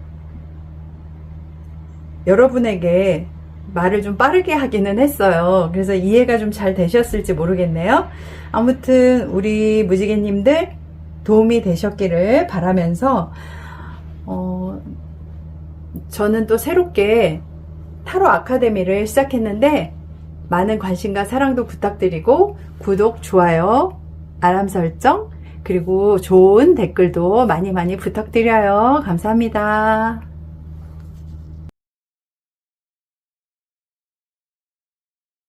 여러분에게 말을 좀 빠르게 하기는 했어요. 그래서 이해가 좀 잘 되셨을지 모르겠네요. 아무튼 우리 무지개님들 도움이 되셨기를 바라면서 저는 또 새롭게 타로 아카데미를 시작했는데 많은 관심과 사랑도 부탁드리고 구독, 좋아요, 알람 설정, 그리고 좋은 댓글도 많이 부탁드려요. 감사합니다.